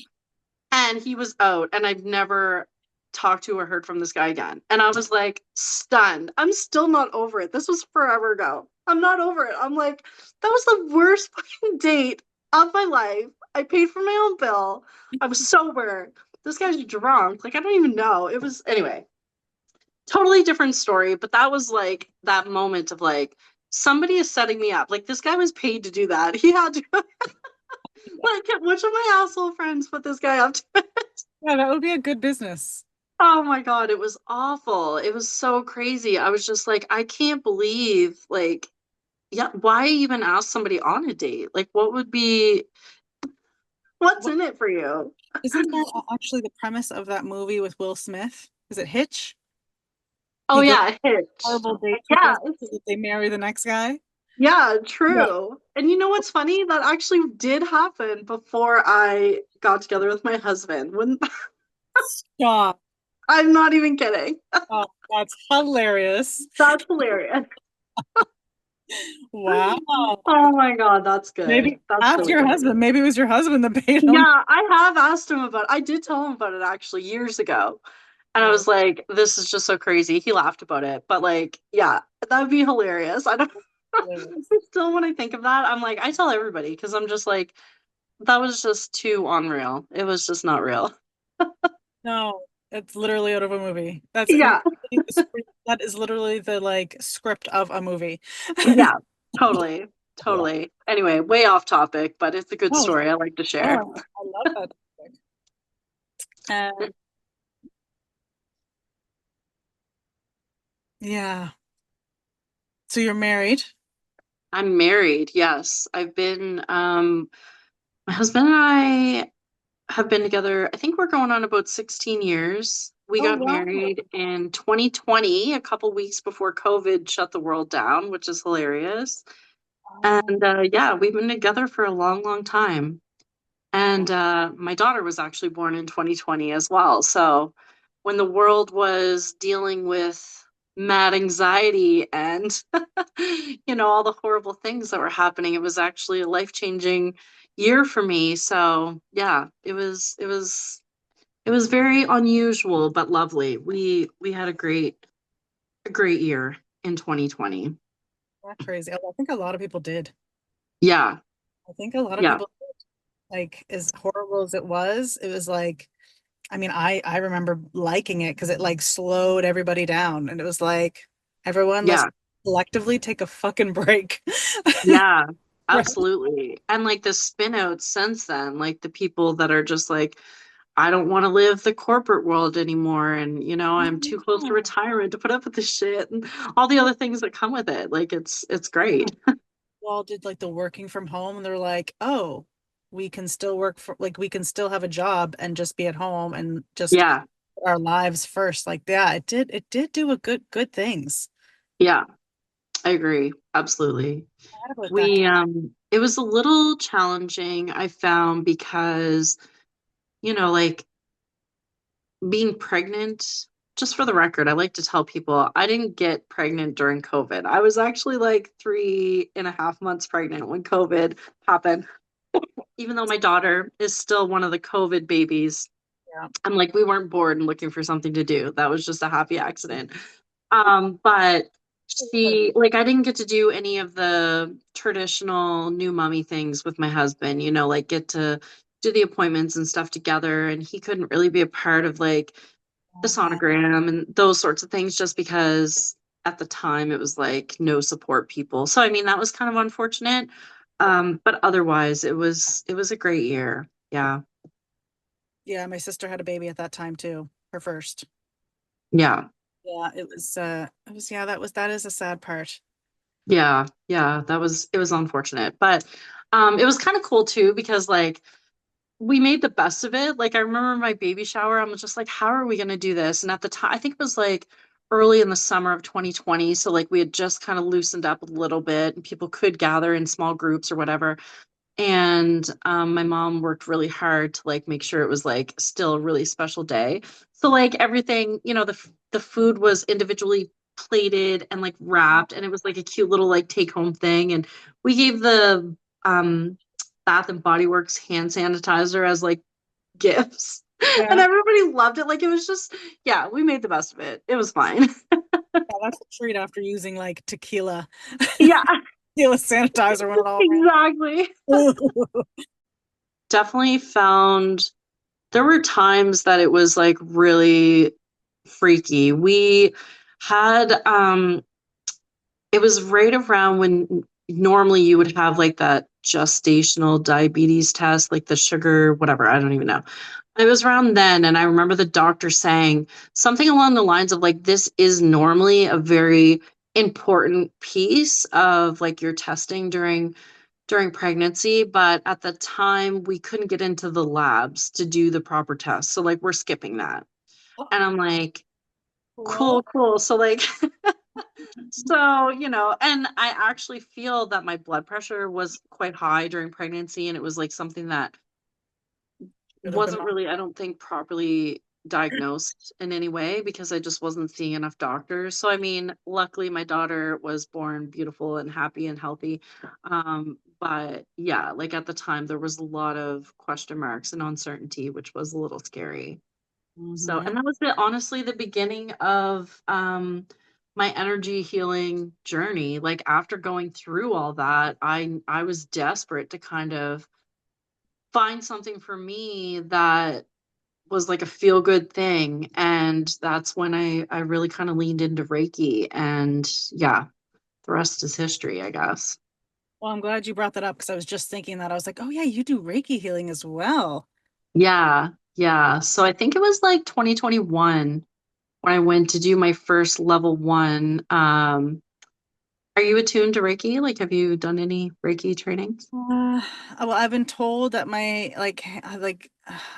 and he was out. And I've never talked to or heard from this guy again. And I was like stunned. I'm still not over it. This was forever ago. I'm not over it. I'm like, that was the worst fucking date of my life. I paid for my own bill. I was sober. This guy's drunk. Like, I don't even know. It was, anyway, totally different story. But that was like that moment of like, somebody is setting me up. Like, this guy was paid to do that. He had to, like, which of my asshole friends put this guy up to? yeah, that would be a good business. Oh my God, it was awful. It was so crazy. I was just like, I can't believe, like, yeah, why even ask somebody on a date? Like, what's What in it for you? isn't that actually the premise of that movie with Will Smith? Is it Hitch? Oh He goes yeah, Hitch. horrible dates with Yeah, this so that they marry the next guy. yeah, Yeah. true. And you know what's funny? That actually did happen before I got together with my husband. When Stop. I'm not even kidding. Oh, that's hilarious. That's hilarious. Wow. Oh my God, that's good. Maybe That's ask really your good. husband. Maybe it was your husband that paid him. Yeah, I have asked him about it. I did tell him about it actually years ago. And I Oh, was like, this is just so crazy. He laughed about it. But like, yeah, that would be hilarious. I don't hilarious. still when I think of that, I'm like, I tell everybody because I'm just like, that was just too unreal. It was just not real. No, it's literally out of a movie. That's Yeah, that is literally the like script of a movie. yeah, totally. Yeah. Totally. Anyway, way off topic, but it's a good No, story I like to share. no, I love that topic. And yeah. So you're married? I'm married, yes. My husband and I have been together, I think we're going on about 16 years. We Oh got wow. married in 2020, a couple weeks before COVID shut the world down, which is hilarious. Oh, And yeah, we've been together for a long, long time. wow. And my daughter was actually born in 2020 as well. So when the world was dealing with mad anxiety and all the horrible things that were happening, it was actually a life-changing year for me. So yeah, it was very unusual but lovely. We had a great year in 2020. That's crazy. I think a lot of people did. Yeah, I think a lot of yeah, people like as horrible as it was like I mean, I remember liking it because it like slowed everybody down and it was like everyone let's yeah. collectively take a fucking break. Yeah, Right. absolutely. And like the spin outs since then, like the people that are just like, I don't want to live the corporate world anymore. And, I'm too close to Yeah. retirement to put up with this shit and all the other things that come with it. Like it's great. All did like the working from home and they're like, oh, we can still work for like we can still have a job and just be at home and just Yeah. our lives first. Like, yeah, it did do a good things. Yeah, I agree. Absolutely. Bad about that. It was a little challenging, I found, because, like being pregnant, just for the record, I like to tell people I didn't get pregnant during COVID. I was actually like 3.5 months pregnant when COVID happened. Even though my daughter is still one of the COVID babies, Yeah. I'm like, we weren't bored and looking for something to do. That was just a happy accident. But like, I didn't get to do any of the traditional new mommy things with my husband, like get to do the appointments and stuff together. And he couldn't really be a part of like the Oh man. sonogram and those sorts of things just because at the time it was like no support people. So, I mean, that was kind of unfortunate. But otherwise it was a great year. Yeah. Yeah, my sister had a baby at that time too, her first. Yeah. Yeah, yeah, that is a sad part. Yeah, yeah, it was unfortunate, but it was kind of cool too because like we made the best of it. Like I remember my baby shower, I was just like, how are we going to do this? And at the time, I think it was like early in the summer of 2020, so like we had just kind of loosened up a little bit and people could gather in small groups or whatever. And my mom worked really hard to like make sure it was like still a really special day. So like everything, the food was individually plated and like wrapped, and it was like a cute little like take home thing. And we gave the Bath and Body Works hand sanitizer as like gifts, and Yeah, everybody loved it. Like it was just, yeah, we made the best of it. It was fine. yeah, that's a treat after using like tequila, Yeah, tequila sanitizer when it all ran. exactly. Definitely found there were times that it was like really freaky. We had it was right around when normally you would have like that gestational diabetes test, like the sugar, whatever, I don't even know. It was around then, and I remember the doctor saying something along the lines of like, this is normally a very important piece of like your testing during pregnancy, but at the time we couldn't get into the labs to do the proper tests. So like we're skipping that. And I'm like, Cool. cool, cool. So like so, and I actually feel that my blood pressure was quite high during pregnancy, and it was like something that Should have been wasn't really, I don't think, properly diagnosed in any way because I just wasn't seeing enough doctors. So, I mean, luckily my daughter was born beautiful and happy and healthy. But yeah, like at the time there was a lot of question marks and uncertainty, which was a little scary. So, on. and that was honestly the beginning of my energy healing journey. Like after going through all that, I was desperate to kind of find something for me that was like a feel good thing. And that's when I really kind of leaned into Reiki. And yeah, the rest is history, I guess. Well, I'm glad you brought that up because I was just thinking that. I was like, oh yeah, you do Reiki healing as well. Yeah, yeah. So I think it was like 2021 when I went to do my first level one. Are you attuned to Reiki? Like, have you done any Reiki trainings? Well, I've been told that my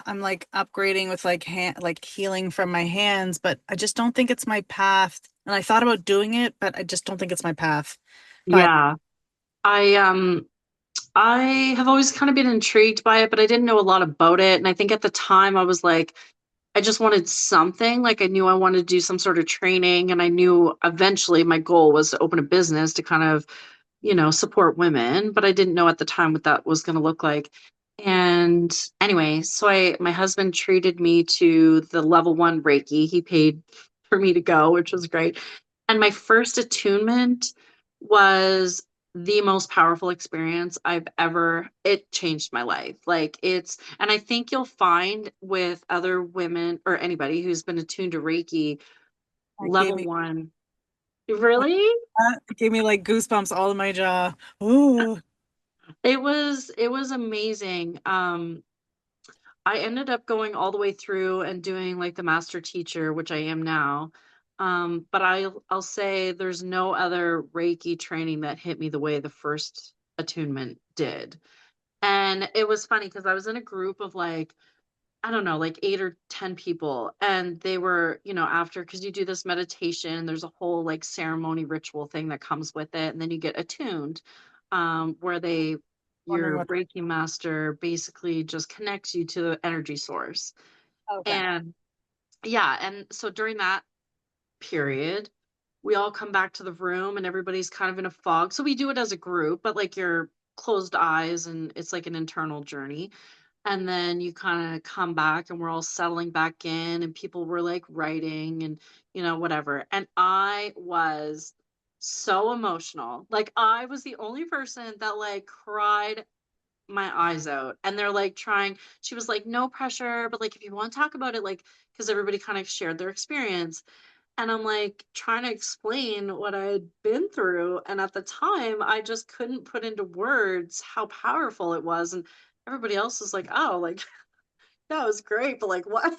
I'm like upgrading with like like healing from my hands, but I just don't think it's my path. And I thought about doing it, but I just don't think it's my path. But Yeah. I I have always kind of been intrigued by it, but I didn't know a lot about it. And I think at the time I was like, I just wanted something. Like I knew I wanted to do some sort of training, and I knew eventually my goal was to open a business to kind of, support women, but I didn't know at the time what that was going to look like. And anyway, so my husband treated me to the level one Reiki. He paid for me to go, which was great. And my first attunement was the most powerful experience it changed my life. Like and I think you'll find with other women or anybody who's been attuned to Reiki, it gave level me one. like Really? it gave me like goosebumps all in my jaw. Ooh, It was amazing. I ended up going all the way through and doing like the master teacher, which I am now. But I'll say there's no other Reiki training that hit me the way the first attunement did. And it was funny because I was in a group of like I don't know, like 8 or 10 people, and they were, after, because you do this meditation, there's a whole, like, ceremony ritual thing that comes with it, and then you get attuned, where Wondering your what. Reiki master basically just connects you to the energy source. Okay. And yeah, and so during that period, we all come back to the room and everybody's kind of in a fog. So we do it as a group, but like your closed eyes, and it's like an internal journey. And then you kind of come back and we're all settling back in, and people were like writing and, whatever. And I was so emotional. Like I was the only person that like cried my eyes out. And they're like trying, she was like, no pressure, but like if you want to talk about it, like, because everybody kind of shared their experience. And I'm like trying to explain what I had been through. And at the time, I just couldn't put into words how powerful it was. And everybody else was like, oh, like, that was great. But like, what?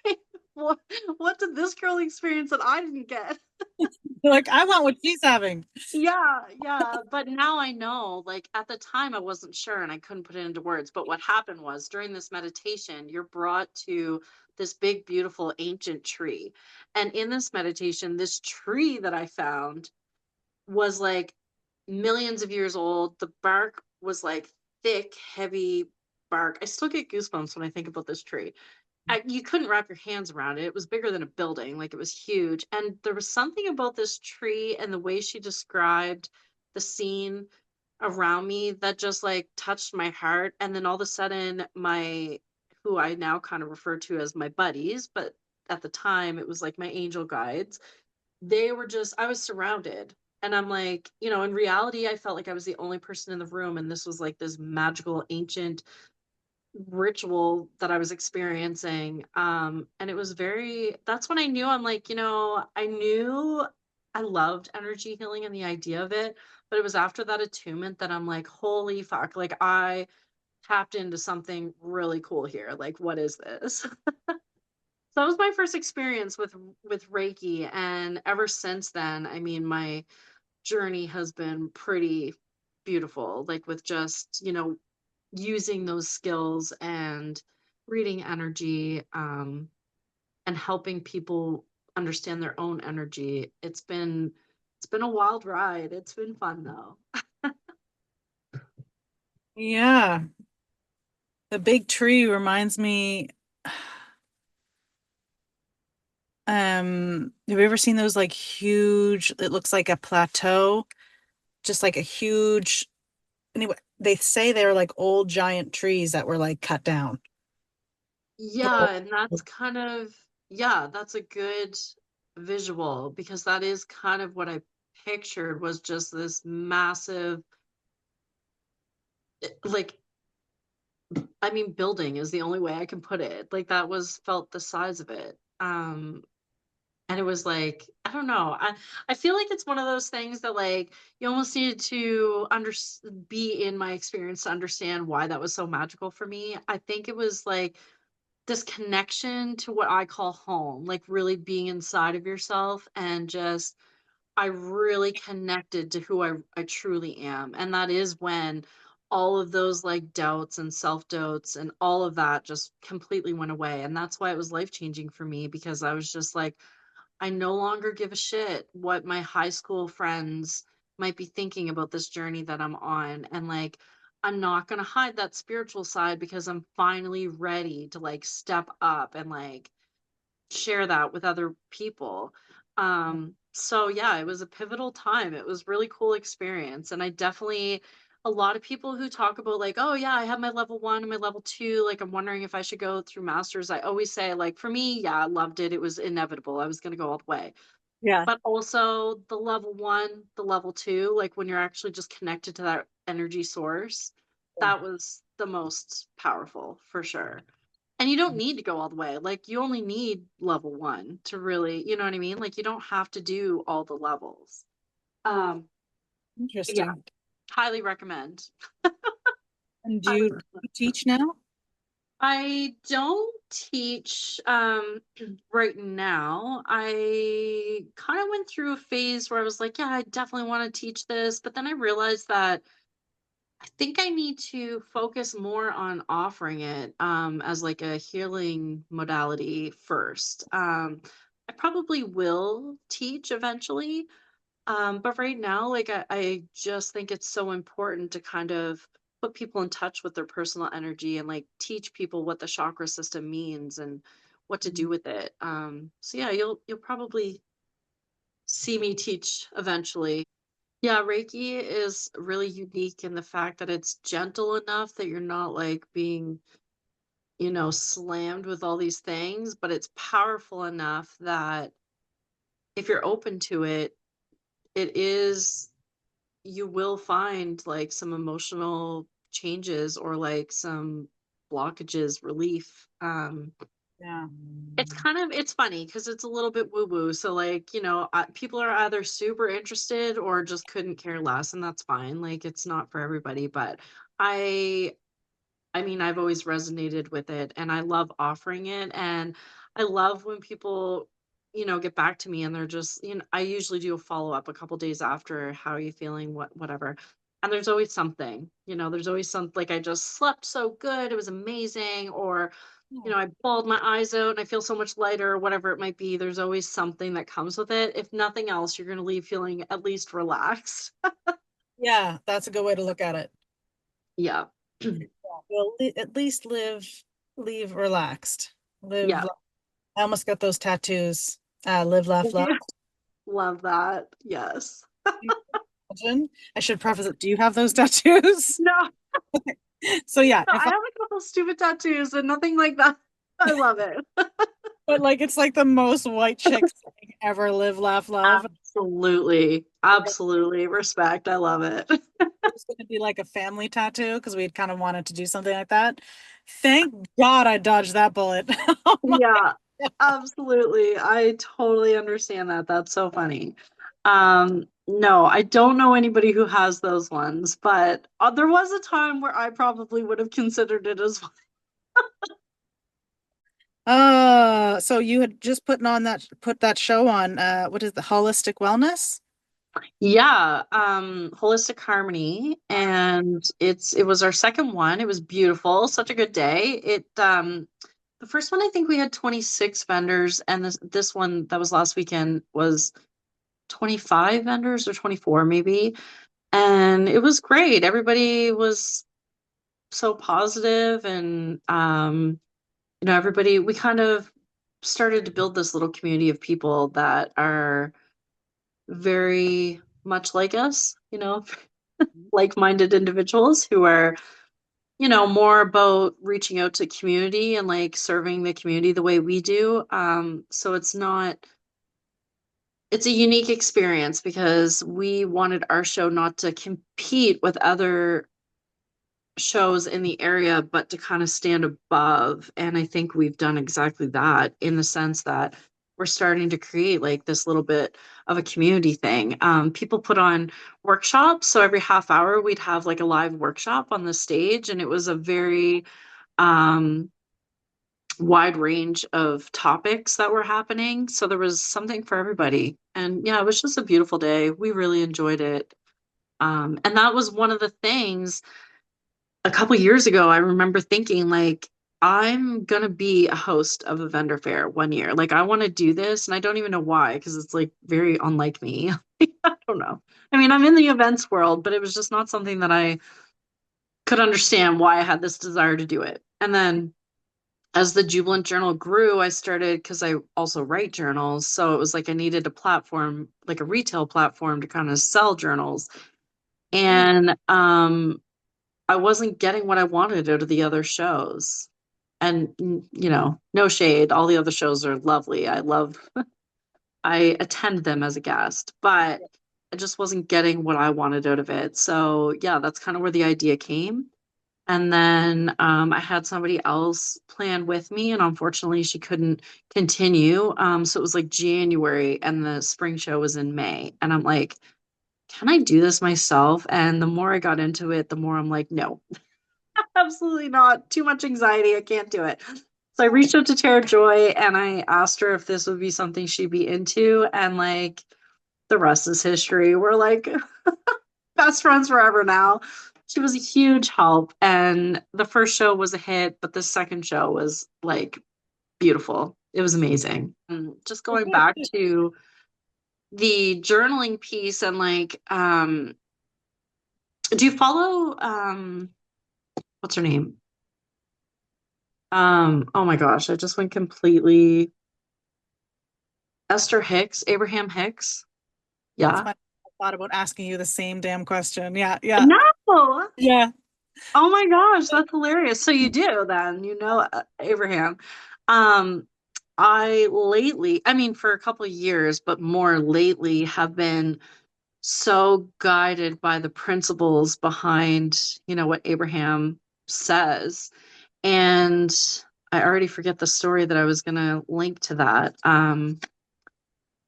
Like, what, what did this girl experience that I didn't get? Like, I want what she's having. Yeah, yeah, but now I know, like, at the time, I wasn't sure and I couldn't put it into words, but what happened was during this meditation, you're brought to this big, beautiful, ancient tree, and in this meditation, this tree that I found was, like, millions of years old. The bark was, like, thick, heavy bark. I still get goosebumps when I think about this tree. You couldn't wrap your hands around it. It was bigger than a building, like, it was huge, and there was something about this tree and the way she described the scene around me that just, like, touched my heart, and then all of a sudden, my who I now kind of refer to as my buddies, but at the time, it was, like, my angel guides, they were just I was surrounded, and I'm like, in reality, I felt like I was the only person in the room, and this was, like, this magical, ancient ritual that I was experiencing. And it was very that's when I knew I'm like, I knew I loved energy healing and the idea of it, but it was after that attunement that I'm like, holy fuck, like I tapped into something really cool here. Like, what is this? So that was my first experience with Reiki. And ever since then, I mean, my journey has been pretty beautiful, like with just, using those skills and reading energy, and helping people understand their own energy. It's been a wild ride. It's been fun though. Yeah. The big tree reminds me, have you ever seen those like huge, it looks like a plateau, just like a huge, anyway, they say they're like old giant trees that were like cut down. Yeah, and that's kind of yeah, that's a good visual because that is kind of what I pictured was just this massive like I mean building is the only way I can put it. Like that was felt the size of it. And it was like, I don't know. I feel like it's one of those things that like you almost needed to be in my experience to understand why that was so magical for me. I think it was like this connection to what I call home, like really being inside of yourself and just I really connected to who I truly am. And that is when all of those like doubts and self-doubts and all of that just completely went away. And that's why it was life-changing for me because I was just like I no longer give a shit what my high school friends might be thinking about this journey that I'm on. And like, I'm not going to hide that spiritual side because I'm finally ready to like step up and like share that with other people. So yeah, it was a pivotal time. It was really cool experience. And I definitely a lot of people who talk about like, oh yeah, I have my level one and my level two. Like I'm wondering if I should go through masters. I always say, like, for me, yeah, I loved it. It was inevitable. I was gonna go all the way. Yeah. But also the level one, the level two, like when you're actually just connected to that energy source, that was the most powerful for sure. And you don't need to go all the way. Like you only need level one to really, you know what I mean? Like you don't have to do all the levels. Um, yeah, Interesting. highly recommend. And do Highly you recommend. teach now? I don't teach right now. I kind of went through a phase where I was like, yeah, I definitely want to teach this, but then I realized that I think I need to focus more on offering it as like a healing modality first. I probably will teach eventually, but right now, like I just think it's so important to kind of put people in touch with their personal energy and like teach people what the chakra system means and what to do Mhm. with it. So yeah, you'll probably see me teach eventually. Yeah, Reiki is really unique in the fact that it's gentle enough that you're not like being, slammed with all these things, but it's powerful enough that if you're open to it, it is you will find like some emotional changes or like some blockages relief. Yeah. It's funny because it's a little bit woo woo. So like, people are either super interested or just couldn't care less, and that's fine. Like it's not for everybody, but I I mean, I've always resonated with it and I love offering it. And I love when people, get back to me and they're just, I usually do a follow up a couple days after. How are you feeling? Whatever. And there's always something, there's always some like I just slept so good. It was amazing. Or, Yeah. I bawled my eyes out and I feel so much lighter, or whatever it might be. There's always something that comes with it. If nothing else, you're going to leave feeling at least relaxed. Yeah, that's a good way to look at it. Yeah. Well, at least leave relaxed. Yeah. I almost got those tattoos. Live, laugh, love. Love that. Yes. Imagine. I should preface it. Do you have those tattoos? No, So yeah, no, I have a couple stupid tattoos and nothing like that. I love it. but like it's like the most white chick thing ever. Live, laugh, love. Absolutely. Absolutely. Respect. I love it. It was going to be like a family tattoo because we had kind of wanted to do something like that. Thank God I dodged that bullet. Oh my Yeah, God. absolutely. I totally understand that. That's so funny. No, I don't know anybody who has those ones, but there was a time where I probably would have considered it as well. So you had just put that show on, what is the holistic wellness? Yeah, Holistic Harmony, and it was our second one. It was beautiful, such a good day. The first one I think we had 26 vendors, and this one that was last weekend was 25 vendors or 24 maybe. And it was great. Everybody was so positive and everybody we kind of started to build this little community of people that are very much like us, like-minded individuals who are, more about reaching out to community and like serving the community the way we do. So it's a unique experience because we wanted our show not to compete with other shows in the area, but to kind of stand above. And I think we've done exactly that in the sense that we're starting to create like this little bit of a community thing. People put on workshops. So every half hour, we'd have like a live workshop on the stage. And it was a very um, wide range of topics that were happening. So there was something for everybody. And yeah, it was just a beautiful day. We really enjoyed it. And that was one of the things a couple years ago, I remember thinking like, I'm gonna be a host of a vendor fair one year. Like I want to do this, and I don't even know why, because it's like very unlike me. I don't know. I mean, I'm in the events world, but it was just not something that I could understand why I had this desire to do it. And then as the Jubilant Journal grew, I started because I also write journals. So it was like I needed a platform, like a retail platform to kind of sell journals. Mm. And I wasn't getting what I wanted out of the other shows. And no shade, all the other shows are lovely. I attend them as a guest, but I just wasn't getting what I wanted out of it. So yeah, that's kind of where the idea came. And then I had somebody else plan with me, and unfortunately, she couldn't continue. So it was like January, and the spring show was in May. And I'm like, can I do this myself? And the more I got into it, the more I'm like, no, absolutely not. Too much anxiety. I can't do it. So I reached out to Tara Joy and I asked her if this would be something she'd be into. And like the rest is history. We're like best friends forever now. She was a huge help. And the first show was a hit, but the second show was like beautiful. It was amazing. Just Well, going good, back good. to the journaling piece and like, do you follow, what's her name? Oh my gosh, I just went completely Esther Hicks, Abraham Hicks. That's Yeah. funny. I thought about asking you the same damn question. Yeah, yeah, No. yeah. Oh my gosh, that's hilarious. So you do then, Abraham. Um, I lately, I mean, for a couple of years, but more lately, have been so guided by the principles behind, what Abraham says. And I already forget the story that I was going to link to that.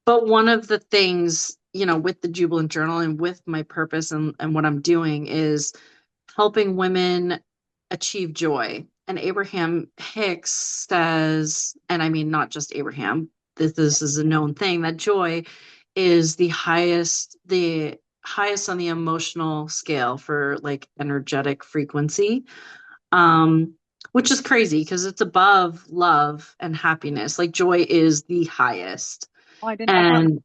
But one of the things, with the Jubilant Journal and with my purpose and what I'm doing is helping women achieve joy. And Abraham Hicks says, and I mean, not just Abraham, this is a known thing, that joy is the highest on the emotional scale for like energetic frequency. Um, which is crazy because it's above love and happiness. Like joy is the highest. Oh, I didn't. I thought. And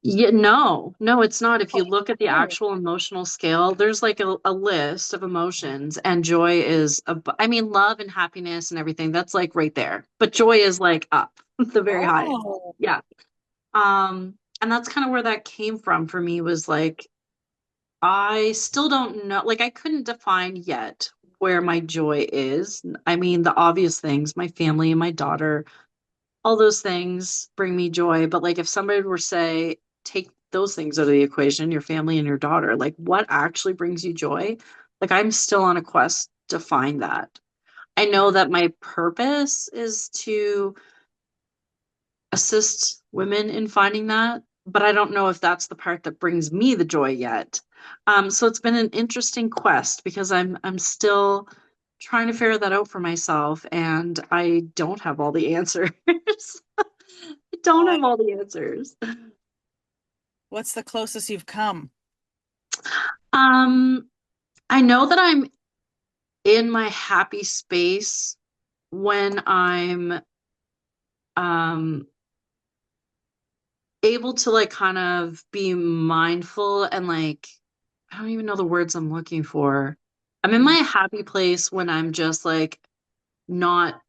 yeah, no, it's not. If you look at the Oh, actual emotional scale, there's like a list of emotions, and joy is, I mean, love and happiness and everything, that's like right there. But joy is like up, the very highest. oh, Yeah. And that's kind of where that came from for me was like, I still don't know, like, I couldn't define yet where my joy is. I mean, the obvious things, my family and my daughter, all those things bring me joy. But like if somebody were to say, take those things out of the equation, your family and your daughter, like what actually brings you joy? Like I'm still on a quest to find that. I know that my purpose is to assist women in finding that, but I don't know if that's the part that brings me the joy yet. So it's been an interesting quest because I'm still trying to figure that out for myself, and I don't have all the answers. I don't oh, have all the answers. what's the closest you've come? Um, I know that I'm in my happy space when I'm um able to like kind of be mindful and like I don't even know the words I'm looking for. I'm in my Mm, happy place when I'm just like not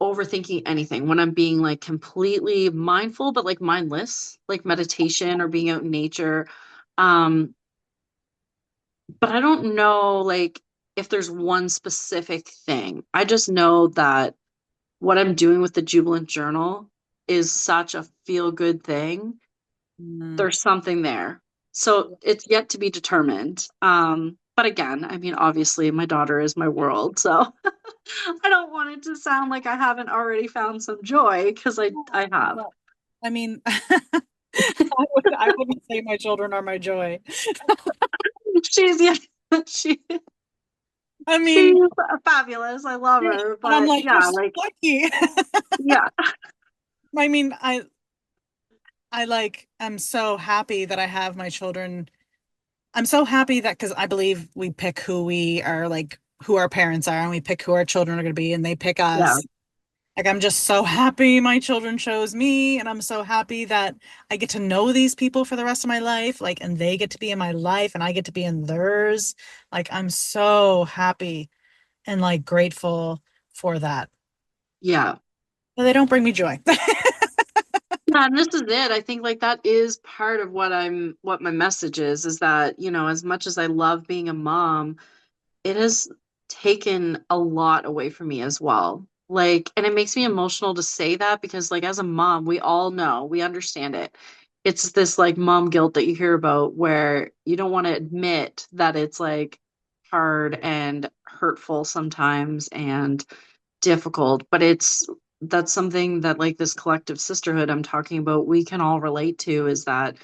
overthinking anything, when I'm being like completely mindful but like mindless, like meditation or being out in nature. Um, but I don't know like if there's one specific thing. I just know that what I'm doing with the Jubilant Journal is such a feel good thing. mm. There's something there. So it's yet to be determined. But again, I mean, obviously, my daughter is my world. So I don't want it to sound like I haven't already found some joy because I have. Well, I mean, I wouldn't say my children are my joy. She's yeah, she I mean, she's fabulous. I love yeah, her. and I'm But like, you're yeah, so like lucky. yeah, I mean, I like, I'm so happy that I have my children. I'm so happy that because I believe we pick who we are, like who our parents are, and we pick who our children are going to be, and they pick yeah, us. Like, I'm just so happy my children chose me, and I'm so happy that I get to know these people for the rest of my life, like, and they get to be in my life, and I get to be in theirs. Like, I'm so happy and like grateful for that. yeah. But they don't bring me joy. Yeah, and this is it. I think like that is part of what my message is that, as much as I love being a mom, it has taken a lot away from me as well. Like, and it makes me emotional to say that because, like, as a mom, we all know, we understand it. It's this like mom guilt that you hear about where you don't want to admit that it's like hard and hurtful sometimes and difficult, but that's something that like this collective sisterhood I'm talking about, we can all relate to is that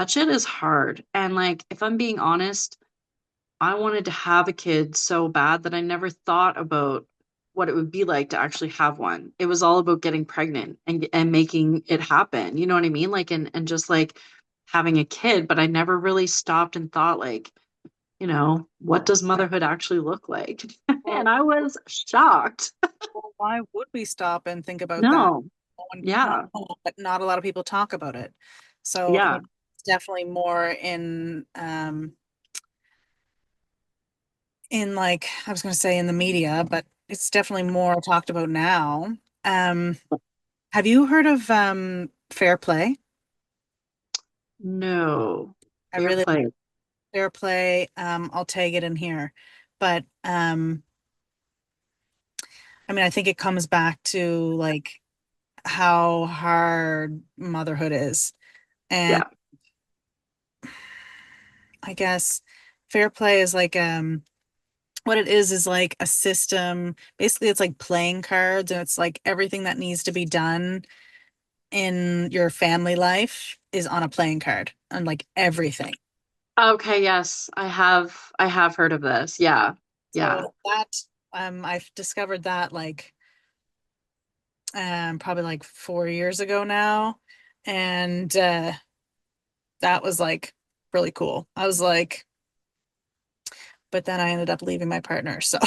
shit is hard. And like, if I'm being honest, I wanted to have a kid so bad that I never thought about what it would be like to actually have one. It was all about getting pregnant and making it happen. You know what I mean? Like and just like having a kid, but I never really stopped and thought like what does motherhood actually look like? Well, And I was shocked. why would we stop and think about that? No. No one, Yeah. but not a lot of people talk about it. So, I Yeah. mean, it's definitely more in like, I was going to say in the media, but it's definitely more talked about now. Um, have you heard of Fairplay? No. I Fair really play. Fairplay. I'll tag it in here. But I mean, I think it comes back to like how hard motherhood is. And Yeah. I guess Fairplay is like what it is like a system. Basically, it's like playing cards and it's like everything that needs to be done in your family life is on a playing card and like everything. Okay, yes. I have heard of this. Yeah. Yeah. So that I've discovered that like probably like 4 years ago now. And that was like really cool. I was like, but then I ended up leaving my partner. So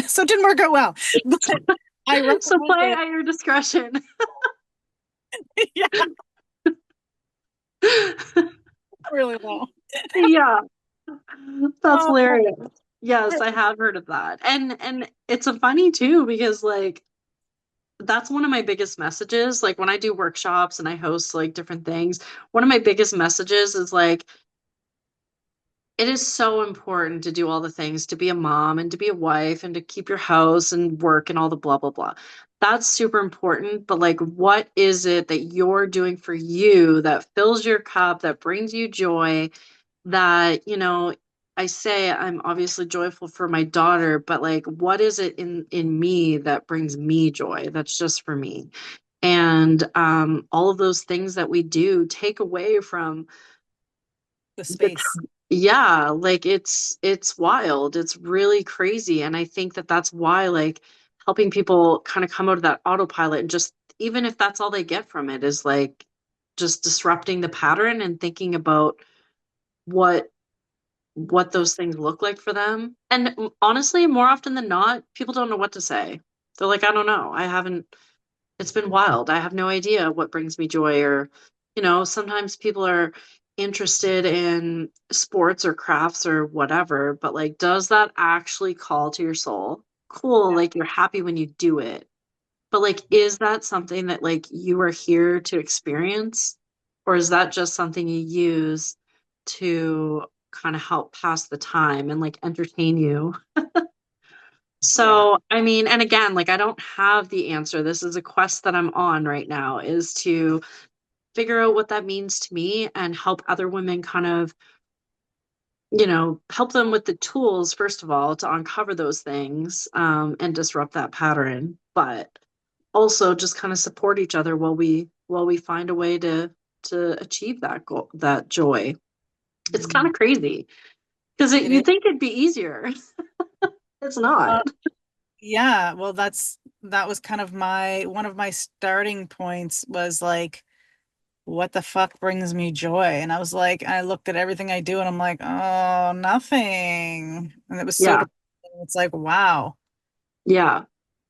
so it didn't work out well. But I So recommend play it. at your discretion. Yeah, really well. Yeah. That's Oh, hilarious. Yes, I have heard of that. And it's a funny too because like that's one of my biggest messages. Like when I do workshops and I host like different things, one of my biggest messages is like it is so important to do all the things, to be a mom and to be a wife and to keep your house and work and all the blah blah blah. That's super important, but like what is it that you're doing for you that fills your cup, that brings you joy, that, I say I'm obviously joyful for my daughter, but like what is it in me that brings me joy? That's just for me. And all of those things that we do take away from the the space. yeah, like it's wild. It's really crazy. And I think that that's why like helping people kind of come out of that autopilot and just even if that's all they get from it is like just disrupting the pattern and thinking about what what those things look like for them. And honestly, more often than not, people don't know what to say. They're like, I don't know. I haven't, it's been wild. I have no idea what brings me joy. Or, sometimes people are interested in sports or crafts or whatever, but like, does that actually call to your soul? Cool. Yeah. Like, you're happy when you do it. But like, is that something that like you are here to experience? Or is that just something you use to kind of help pass the time and like entertain you? Yeah. So, I mean, and again, like I don't have the answer. This is a quest that I'm on right now is to figure out what that means to me and help other women kind of, help them with the tools, first of all, to uncover those things and disrupt that pattern. But also just kind of support each other while we find a way to achieve that goal, that joy. It's kind Mhm. of crazy because It you is. think it'd be easier. It's not. Yeah, well, that was kind of my one of my starting points was like, what the fuck brings me joy? And I was like, I looked at everything I do and I'm like, oh, nothing. And it was so Yeah. depressing. It's like, wow. Yeah.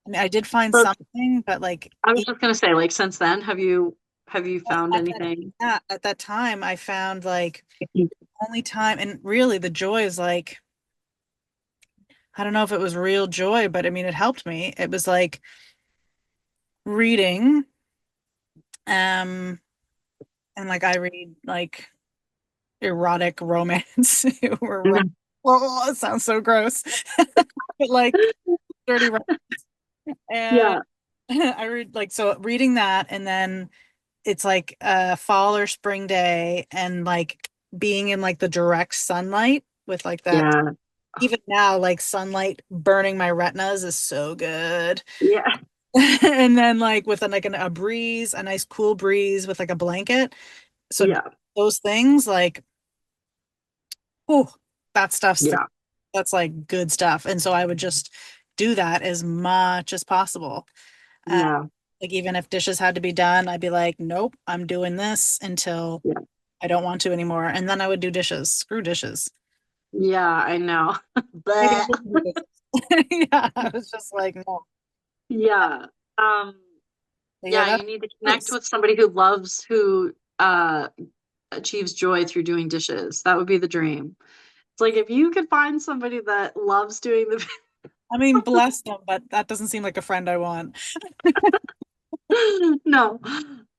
I mean, I did find So something, but like I was just gonna say, like, since then, have you found at that anything? yeah, at that time I found like only time and really the joy is like I don't know if it was real joy, but I mean it helped me. It was like reading, and like I read like erotic romance or Mhm. well, it sounds so gross. But like dirty and Yeah. I read like so reading that and then it's like a fall or spring day and like being in like the direct sunlight with like that Yeah. even now like sunlight burning my retinas is so good. Yeah. And then like with a breeze, a nice cool breeze with like a blanket. So Yeah. those things like oh that stuff's Yeah. that's like good stuff. And so I would just do that as much as possible. Uh, Yeah. like even if dishes had to be done, I'd be like, nope, I'm doing this until Yeah. I don't want to anymore. And then I would do dishes. Screw dishes. Yeah, I know. Maybe I But shouldn't do this. Yeah, I was just like, no. yeah. Um, But yeah, yeah, that's you need to connect nice. with somebody who loves, who achieves joy through doing dishes. That would be the dream. It's like if you could find somebody that loves doing the I mean, bless them, but that doesn't seem like a friend I want. no.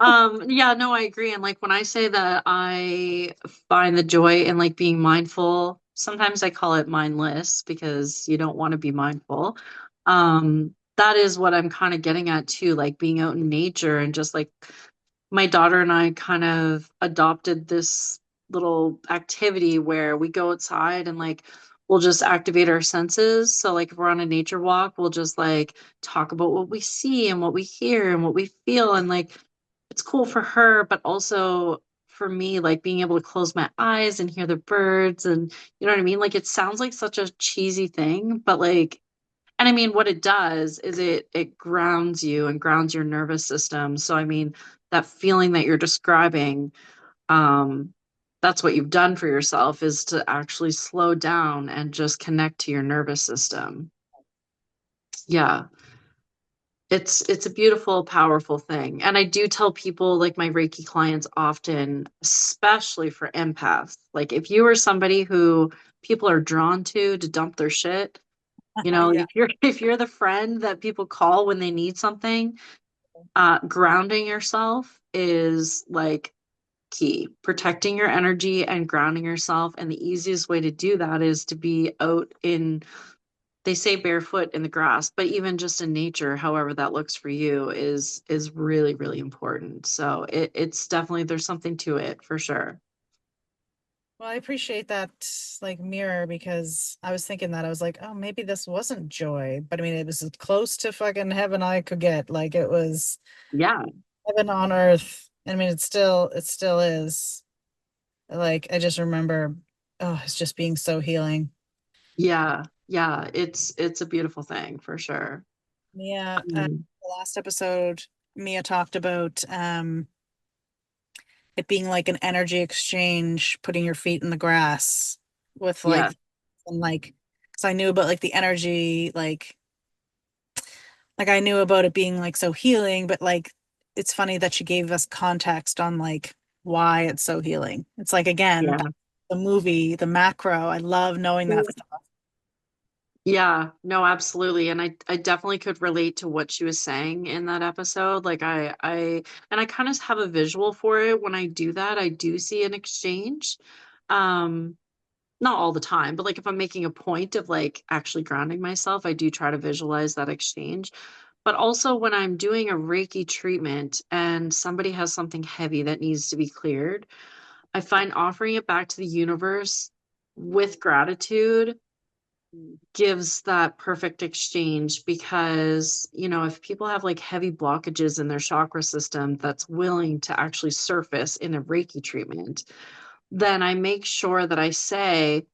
Yeah, no, I agree. And like when I say that I find the joy in like being mindful, sometimes I call it mindless because you don't want to be mindful. That is what I'm kind of getting at too, like being out in nature and just like my daughter and I kind of adopted this little activity where we go outside and like we'll just activate our senses. So like if we're on a nature walk, we'll just like talk about what we see and what we hear and what we feel and like it's cool for her, but also for me, like being able to close my eyes and hear the birds and you know what I mean? Like it sounds like such a cheesy thing, but like and I mean, what it does is it grounds you and grounds your nervous system. So I mean, that feeling that you're describing, um, that's what you've done for yourself is to actually slow down and just connect to your nervous system. Yeah. It's a beautiful, powerful thing. And I do tell people, like my Reiki clients often, especially for empaths, like if you are somebody who people are drawn to dump their shit, you know, Yeah. if you're the friend that people call when they need something, grounding yourself is like key. Protecting your energy and grounding yourself. And the easiest way to do that is to be out in, they say barefoot in the grass, but even just in nature, however that looks for you, is really, really important. So it's definitely there's something to it for sure. Well, I appreciate that like mirror because I was thinking that I was like, oh, maybe this wasn't joy, but I mean, it was as close to fucking heaven I could get. Like it was Yeah. heaven on earth. I mean, it still is. Like I just remember, oh, it's just being so healing. Yeah. Yeah. It's a beautiful thing for sure. Yeah, Mm, the last episode, Mia talked about it being like an energy exchange, putting your feet in the grass with yeah. like and like because I knew about like the energy, like I knew about it being like so healing, but like it's funny that she gave us context on like why it's so healing. It's like again, Yeah. the movie, the macro. I love knowing that stuff. Yeah, no, absolutely. And I definitely could relate to what she was saying in that episode. Like and I kind of have a visual for it when I do that. I do see an exchange. Um, not all the time, but like if I'm making a point of like actually grounding myself, I do try to visualize that exchange. But also when I'm doing a Reiki treatment and somebody has something heavy that needs to be cleared, I find offering it back to the universe with gratitude gives that perfect exchange because, you know, if people have like heavy blockages in their chakra system that's willing to actually surface in a Reiki treatment, then I make sure that I say,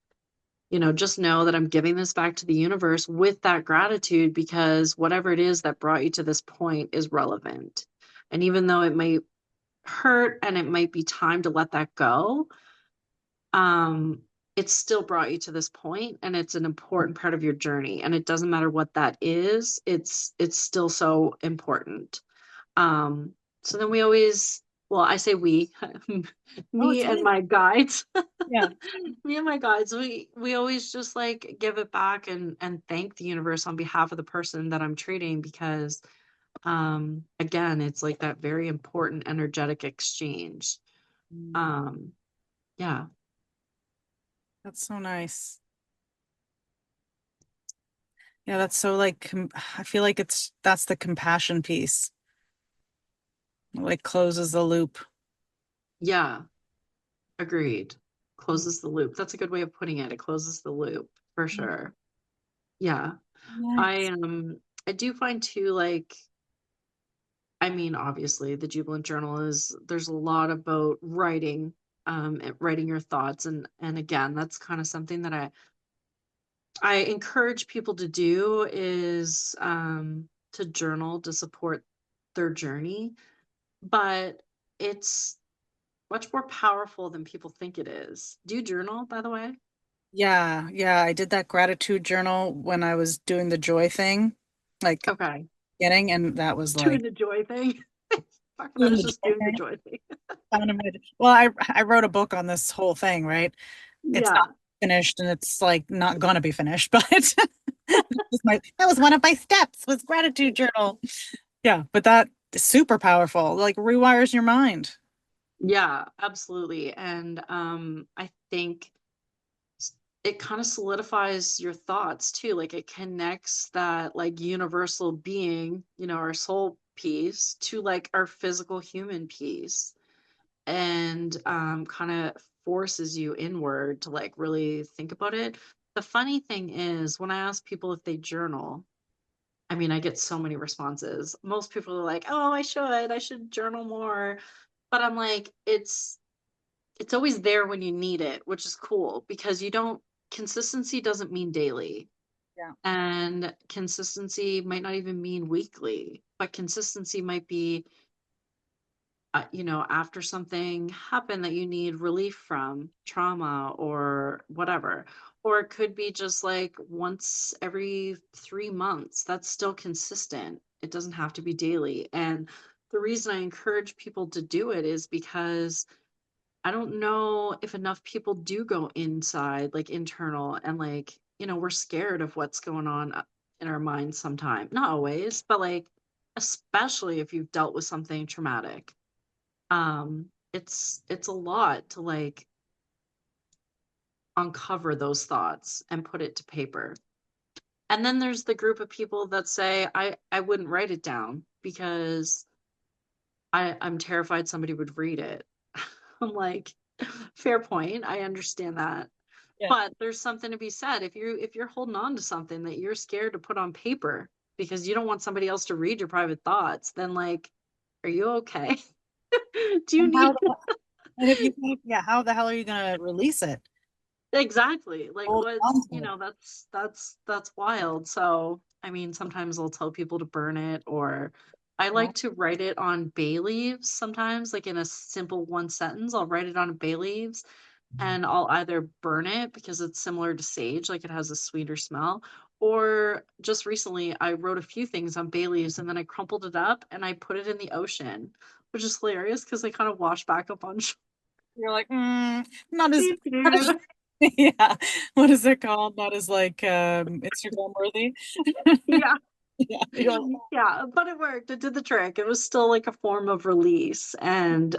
you know, just know that I'm giving this back to the universe with that gratitude because whatever it is that brought you to this point is relevant. And even though it might hurt and it might be time to let that go, um it's still brought you to this point and it's an important part of your journey and it doesn't matter what that is, it's still so important. um so then we always, well, I say we, Oh, me it's and me. my guides, Yeah. me and my guides, we always just like give it back and thank the universe on behalf of the person that I'm treating because again it's like that very important energetic exchange. um yeah. That's so nice. Yeah, that's so like I feel like that's the compassion piece. It, like closes the loop. Yeah, agreed. Closes the loop. That's a good way of putting it. It closes the loop for sure. Yeah. I Nice. I do find too like I mean obviously the Jubilant Journal is there's a lot about writing and writing your thoughts and again that's kind of something that I encourage people to do is to journal to support their journey, but it's much more powerful than people think it is. Do you journal, by the way? Yeah, yeah, I did that gratitude journal when I was doing the joy thing, like Okay. getting, and that was Doing like the joy thing. Fucking, I doing was the just joy doing the thing. joy thing. Well, I wrote a book on this whole thing, right? It's not Yeah. finished and it's like not gonna be finished, but that was one of my steps was gratitude journal. Yeah, but that is super powerful, like rewires your mind. Yeah, absolutely. And I think it kind of solidifies your thoughts too. Like it connects that like universal being, our soul piece to like our physical human piece, and kind of forces you inward to like really think about it. The funny thing is, when I ask people if they journal, I mean, I get so many responses. Most people are like, "Oh, I should journal more." But I'm like, it's always there when you need it, which is cool because you don't consistency doesn't mean daily. Yeah. And consistency might not even mean weekly, but consistency might be after something happened that you need relief from trauma or whatever. Or it could be just like once every 3 months. That's still consistent. It doesn't have to be daily. And the reason I encourage people to do it is because I don't know if enough people do go inside, like internal, and like, we're scared of what's going on in our minds sometimes. Not always, but like, especially if you've dealt with something traumatic. It's a lot to like uncover those thoughts and put it to paper. And then there's the group of people that say, I wouldn't write it down because I'm terrified somebody would read it. I'm like, fair point. I understand that. Yeah. But there's something to be said. If you're holding on to something that you're scared to put on paper because you don't want somebody else to read your private thoughts, then like, are you okay? Do you And how need and if you think, yeah, how the hell are you gonna release it? exactly like Hold on what's, to it. that's wild. So, I mean, sometimes I'll tell people to burn it, or I Yeah. like to write it on bay leaves sometimes, like in a simple one sentence. I'll write it on bay leaves and I'll either burn it because it's similar to sage, like it has a sweeter smell. Or just recently, I wrote a few things on bay leaves and then I crumpled it up and I put it in the ocean, which is hilarious because they kind of wash back up on shore. You're like, not as yeah. What is it called? Not as like Instagram worthy. Yeah. Yeah. You're like, Yeah, but it worked. It did the trick. It was still like a form of release. And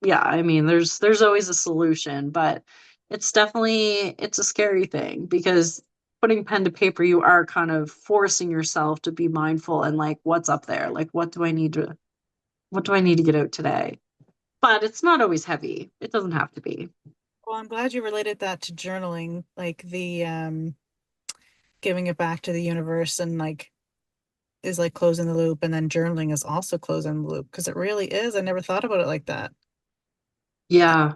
yeah, I mean, there's always a solution, but it's a scary thing because putting pen to paper, you are kind of forcing yourself to be mindful and like what's up there? Like what do I need to get out today? But it's not always heavy. It doesn't have to be. well, I'm glad you related that to journaling, like the giving it back to the universe and like is like closing the loop, and then journaling is also closing the loop because it really is. I never thought about it like that. Yeah.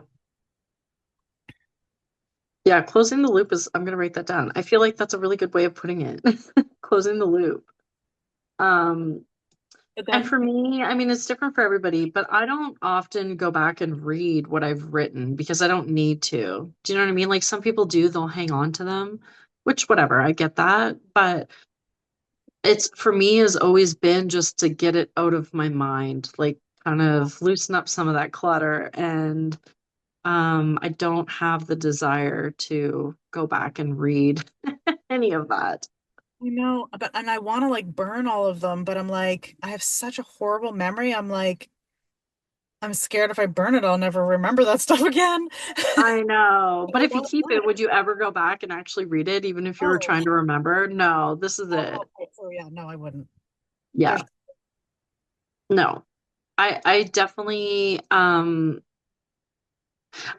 Yeah, closing the loop is I'm gonna write that down. I feel like that's a really good way of putting it. Closing the loop. Um, But and then, for me, I mean, it's different for everybody, but I don't often go back and read what I've written because I don't need to. Do you know what I mean? Like some people do, they'll hang on to them, which whatever, I get that. But it's for me has always been just to get it out of my mind, like kind of loosen up some of that clutter. And I don't have the desire to go back and read any of that. you know, but and I want to like burn all of them, but I'm like, I have such a horrible memory. I'm like, I'm scared if I burn it, I'll never remember that stuff again. I know. But I if you want keep to it, would you ever go back and actually read it, even if you were Oh, trying to remember? No, this is it. okay. So yeah, no, I wouldn't. There's Yeah. No. I definitely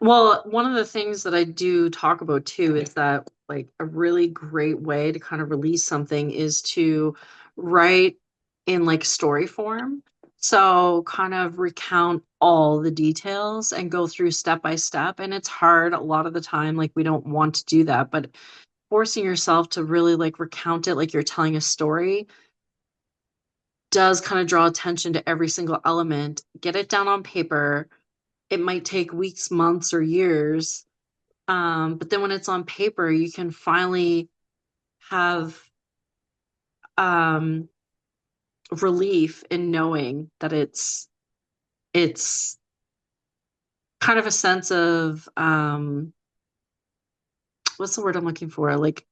well, one of the things that I do talk about too is that like a really great way to kind of release something is to write in like story form. So kind of recount all the details and go through step by step. And it's hard a lot of the time, like we don't want to do that, but forcing yourself to really like recount it like you're telling a story does kind of draw attention to every single element. Get it down on paper. It might take weeks, months, or years, But then when it's on paper, you can finally have um, relief in knowing that it's kind of a sense of what's the word I'm looking for? Like,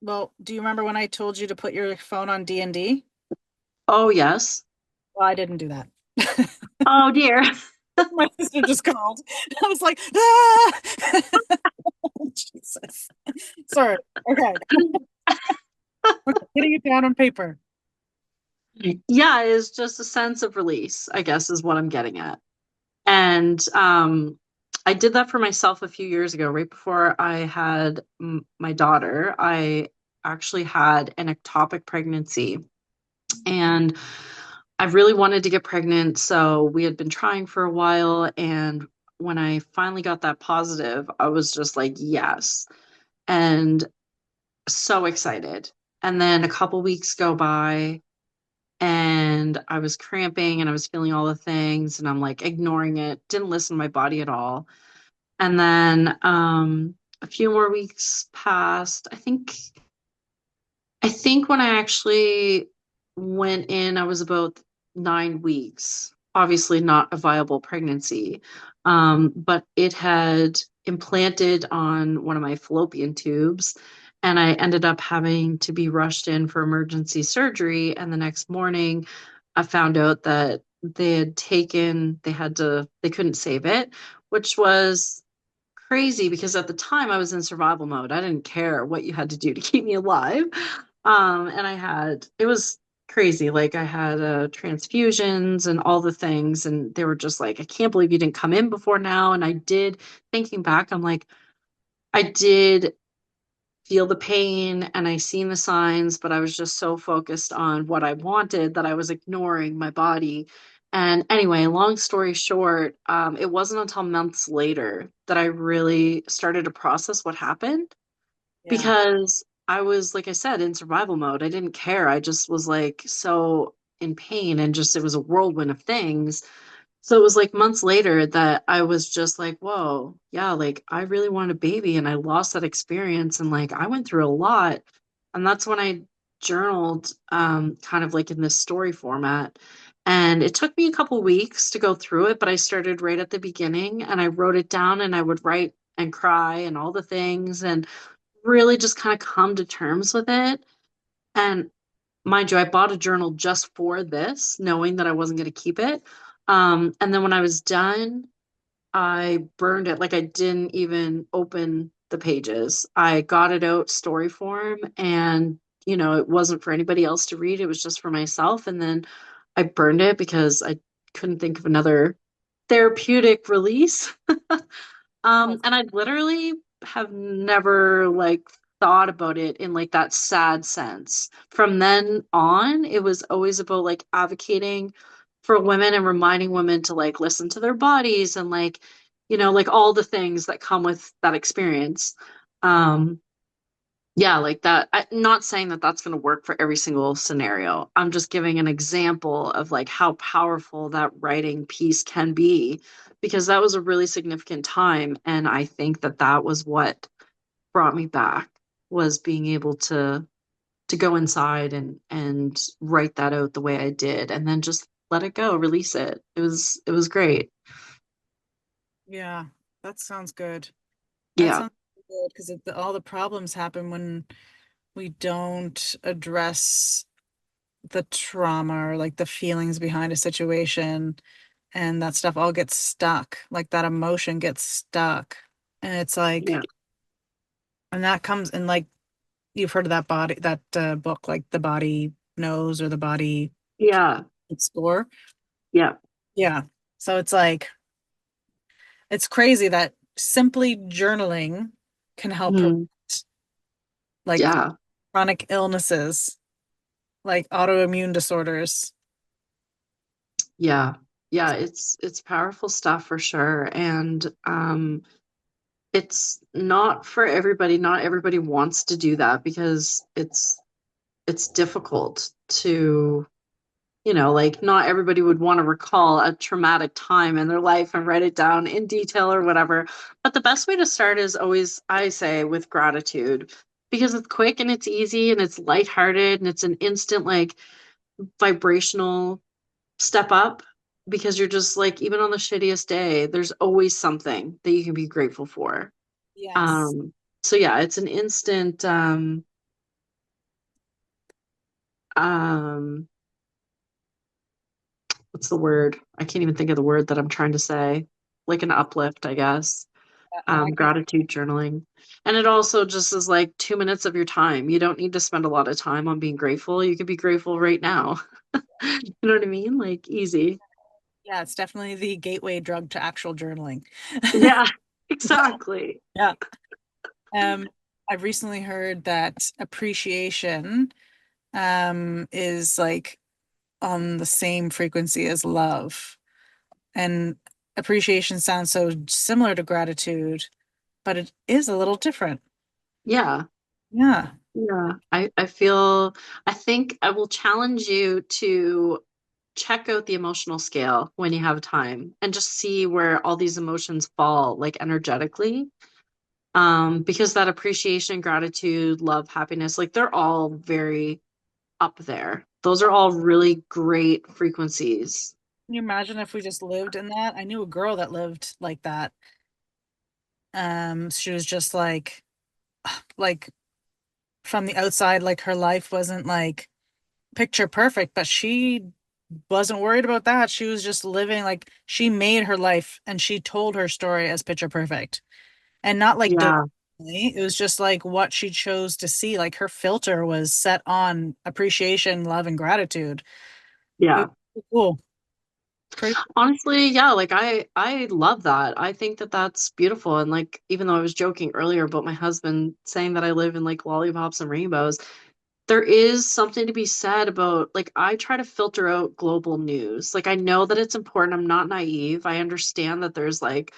Well, do you remember when I told you to put your phone on D&D? oh yes, Well, I didn't do that. oh dear. My sister just called. I was like, ah! Jesus. Sorry. Okay. Okay. Getting it down on paper. Yeah, it's just a sense of release, I guess, is what I'm getting at. And I did that for myself a few years ago, right before I had my daughter. I actually had an ectopic pregnancy, and I really wanted to get pregnant. So we had been trying for a while. And when I finally got that positive, I was just like, yes. And so excited. And then a couple weeks go by and I was cramping and I was feeling all the things and I'm like ignoring it, didn't listen to my body at all. And then a few more weeks passed. I think when I actually went in, I was about 9 weeks. Obviously, not a viable pregnancy, but it had implanted on one of my fallopian tubes, and I ended up having to be rushed in for emergency surgery. And the next morning, I found out that they couldn't save it, which was crazy because at the time I was in survival mode. I didn't care what you had to do to keep me alive. And it was crazy. Like I had transfusions and all the things. And they were just like, I can't believe you didn't come in before now. And I did, thinking back, I'm like, I did feel the pain and I seen the signs, but I was just so focused on what I wanted that I was ignoring my body. And anyway, long story short, it wasn't until months later that I really started to process what happened Yeah. because I was, like I said, in survival mode. I didn't care. I just was like so in pain and just it was a whirlwind of things. So it was like months later that I was just like, whoa, yeah, like I really wanted a baby and I lost that experience and like I went through a lot. And that's when I journaled kind of like in this story format. And it took me a couple weeks to go through it, but I started right at the beginning and I wrote it down and I would write and cry and all the things and really just kind of come to terms with it. And mind you, I bought a journal just for this, knowing that I wasn't going to keep it. And then when I was done, I burned it. Like I didn't even open the pages. I got it out story form and, it wasn't for anybody else to read. It was just for myself. And then I burned it because I couldn't think of another therapeutic release. Oh, And I literally have never like thought about it in like that sad sense. From then on, it was always about like advocating for women and reminding women to like listen to their bodies and like, like all the things that come with that experience. Um, yeah, like that. I'm not saying that that's going to work for every single scenario. I'm just giving an example of like how powerful that writing piece can be because that was a really significant time. And I think that that was what brought me back was being able to go inside and write that out the way I did and then just let it go, release it. It was great. yeah. That sounds good. That Yeah. sounds good because all the problems happen when we don't address the trauma or like the feelings behind a situation, and that stuff all gets stuck. Like that emotion gets stuck. And it's like, Yeah. and that comes in like you've heard of that book, like the body knows or the body Yeah. score. Yeah. Yeah. So it's like, it's crazy that simply journaling can help prevent Mhm. like Yeah. chronic illnesses, like autoimmune disorders. Yeah. Yeah, it's powerful stuff for sure. And it's not for everybody. Not everybody wants to do that because it's difficult to like not everybody would want to recall a traumatic time in their life and write it down in detail or whatever. But the best way to start is always, I say, with gratitude because it's quick and it's easy and it's lighthearted and it's an instant, like, vibrational step up because you're just like, even on the shittiest day, there's always something that you can be grateful for. Yes. Um, so yeah, it's an instant, um, what's the word? I can't even think of the word that I'm trying to say. Like an uplift, I guess. I like it. Gratitude journaling. And it also just is like 2 minutes of your time. You don't need to spend a lot of time on being grateful. You can be grateful right now. You know what I mean? Like easy. Yeah, it's definitely the gateway drug to actual journaling. Yeah, exactly. Yeah. Um, I've recently heard that appreciation is like on the same frequency as love. And appreciation sounds so similar to gratitude, but it is a little different. Yeah. Yeah. Yeah. I think I will challenge you to check out the emotional scale when you have time and just see where all these emotions fall, like energetically. Because that appreciation, gratitude, love, happiness, like they're all very up there. Those are all really great frequencies. Can you imagine if we just lived in that? I knew a girl that lived like that. She was just like from the outside, like her life wasn't like picture perfect, but she wasn't worried about that. She was just living like she made her life and she told her story as picture perfect and not like Yeah. deliberately. It was just like what she chose to see. Like her filter was set on appreciation, love, and gratitude. It Yeah. was cool. Pretty, Honestly, yeah, like I love that. I think that that's beautiful. And like, even though I was joking earlier about my husband saying that I live in like lollipops and rainbows, there is something to be said about like I try to filter out global news. Like I know that it's important. I'm not naive. I understand that there's like,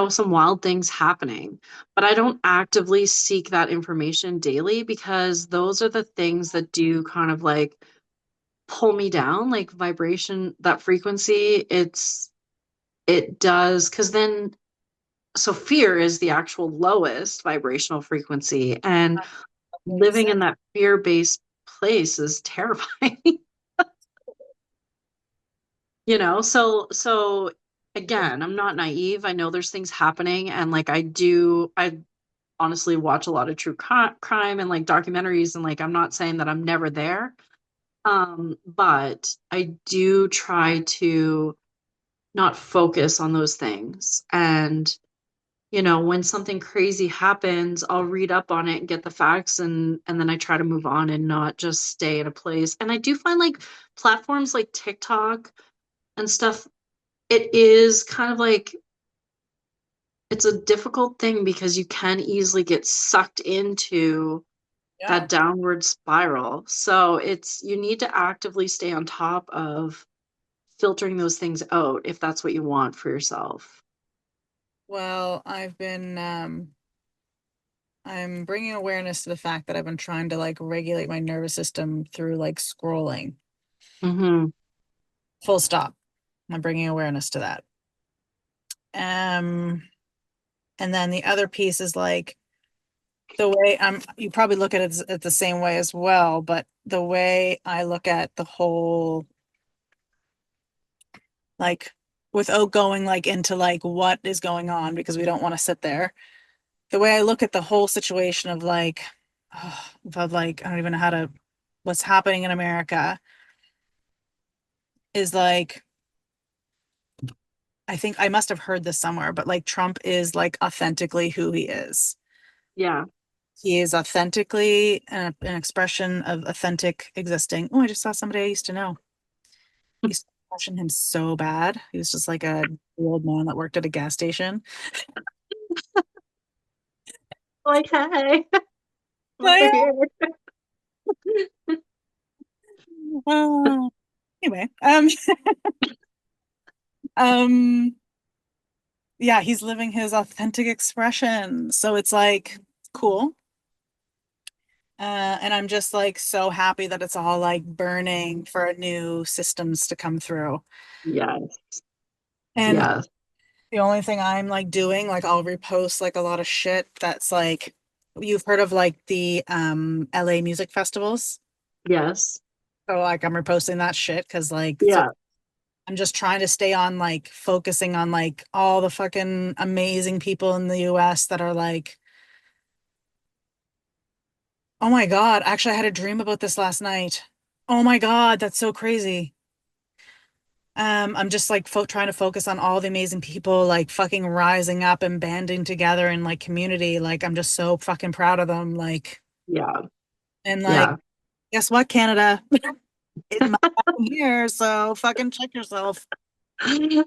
some wild things happening, but I don't actively seek that information daily because those are the things that do kind of like pull me down, like vibration, that frequency. It does, because then, so fear is the actual lowest vibrational frequency, and that makes living sense. in that fear-based place is terrifying. So again, I'm not naive. I know there's things happening, and like I honestly watch a lot of true crime and like documentaries, and like I'm not saying that I'm never there. But I do try to not focus on those things. And when something crazy happens, I'll read up on it and get the facts, and then I try to move on and not just stay in a place. And I do find like platforms like TikTok and stuff, it is kind of like it's a difficult thing because you can easily get sucked into Yeah. that downward spiral. So you need to actively stay on top of filtering those things out if that's what you want for yourself. Well, I'm bringing awareness to the fact that I've been trying to like regulate my nervous system through like scrolling. Hmm. Full stop. I'm bringing awareness to that. Um, and then the other piece is like the way you probably look at it the same way as well, but the way I look at the whole, like, without going like into like what is going on because we don't want to sit there. The way I look at the whole situation of like, of like, I don't even know what's happening in America is like, I think I must have heard this somewhere, but like Trump is like authentically who he is. Yeah. He is authentically an expression of authentic existing. Oh, I just saw somebody I used to know. I used to question him so bad. He was just like a old man that worked at a gas station. Like, hey, I'm Oh, over here. Oh yeah. Anyway, um, yeah, he's living his authentic expression. So it's like cool. And I'm just like so happy that it's all like burning for new systems to come through. Yes. And Yes. the only thing I'm like doing, like I'll repost like a lot of shit that's like you've heard of like the LA music festivals. Yes. So like I'm reposting that shit because like so Yeah. I'm just trying to stay on like focusing on like all the fucking amazing people in the US that are like, oh my God, actually I had a dream about this last night. Oh my God, that's so crazy. I'm just like trying to focus on all the amazing people like fucking rising up and banding together in like community. Like I'm just so fucking proud of them. Like Yeah. and like Yeah. guess what, Canada? It might happen here, so fucking check yourself.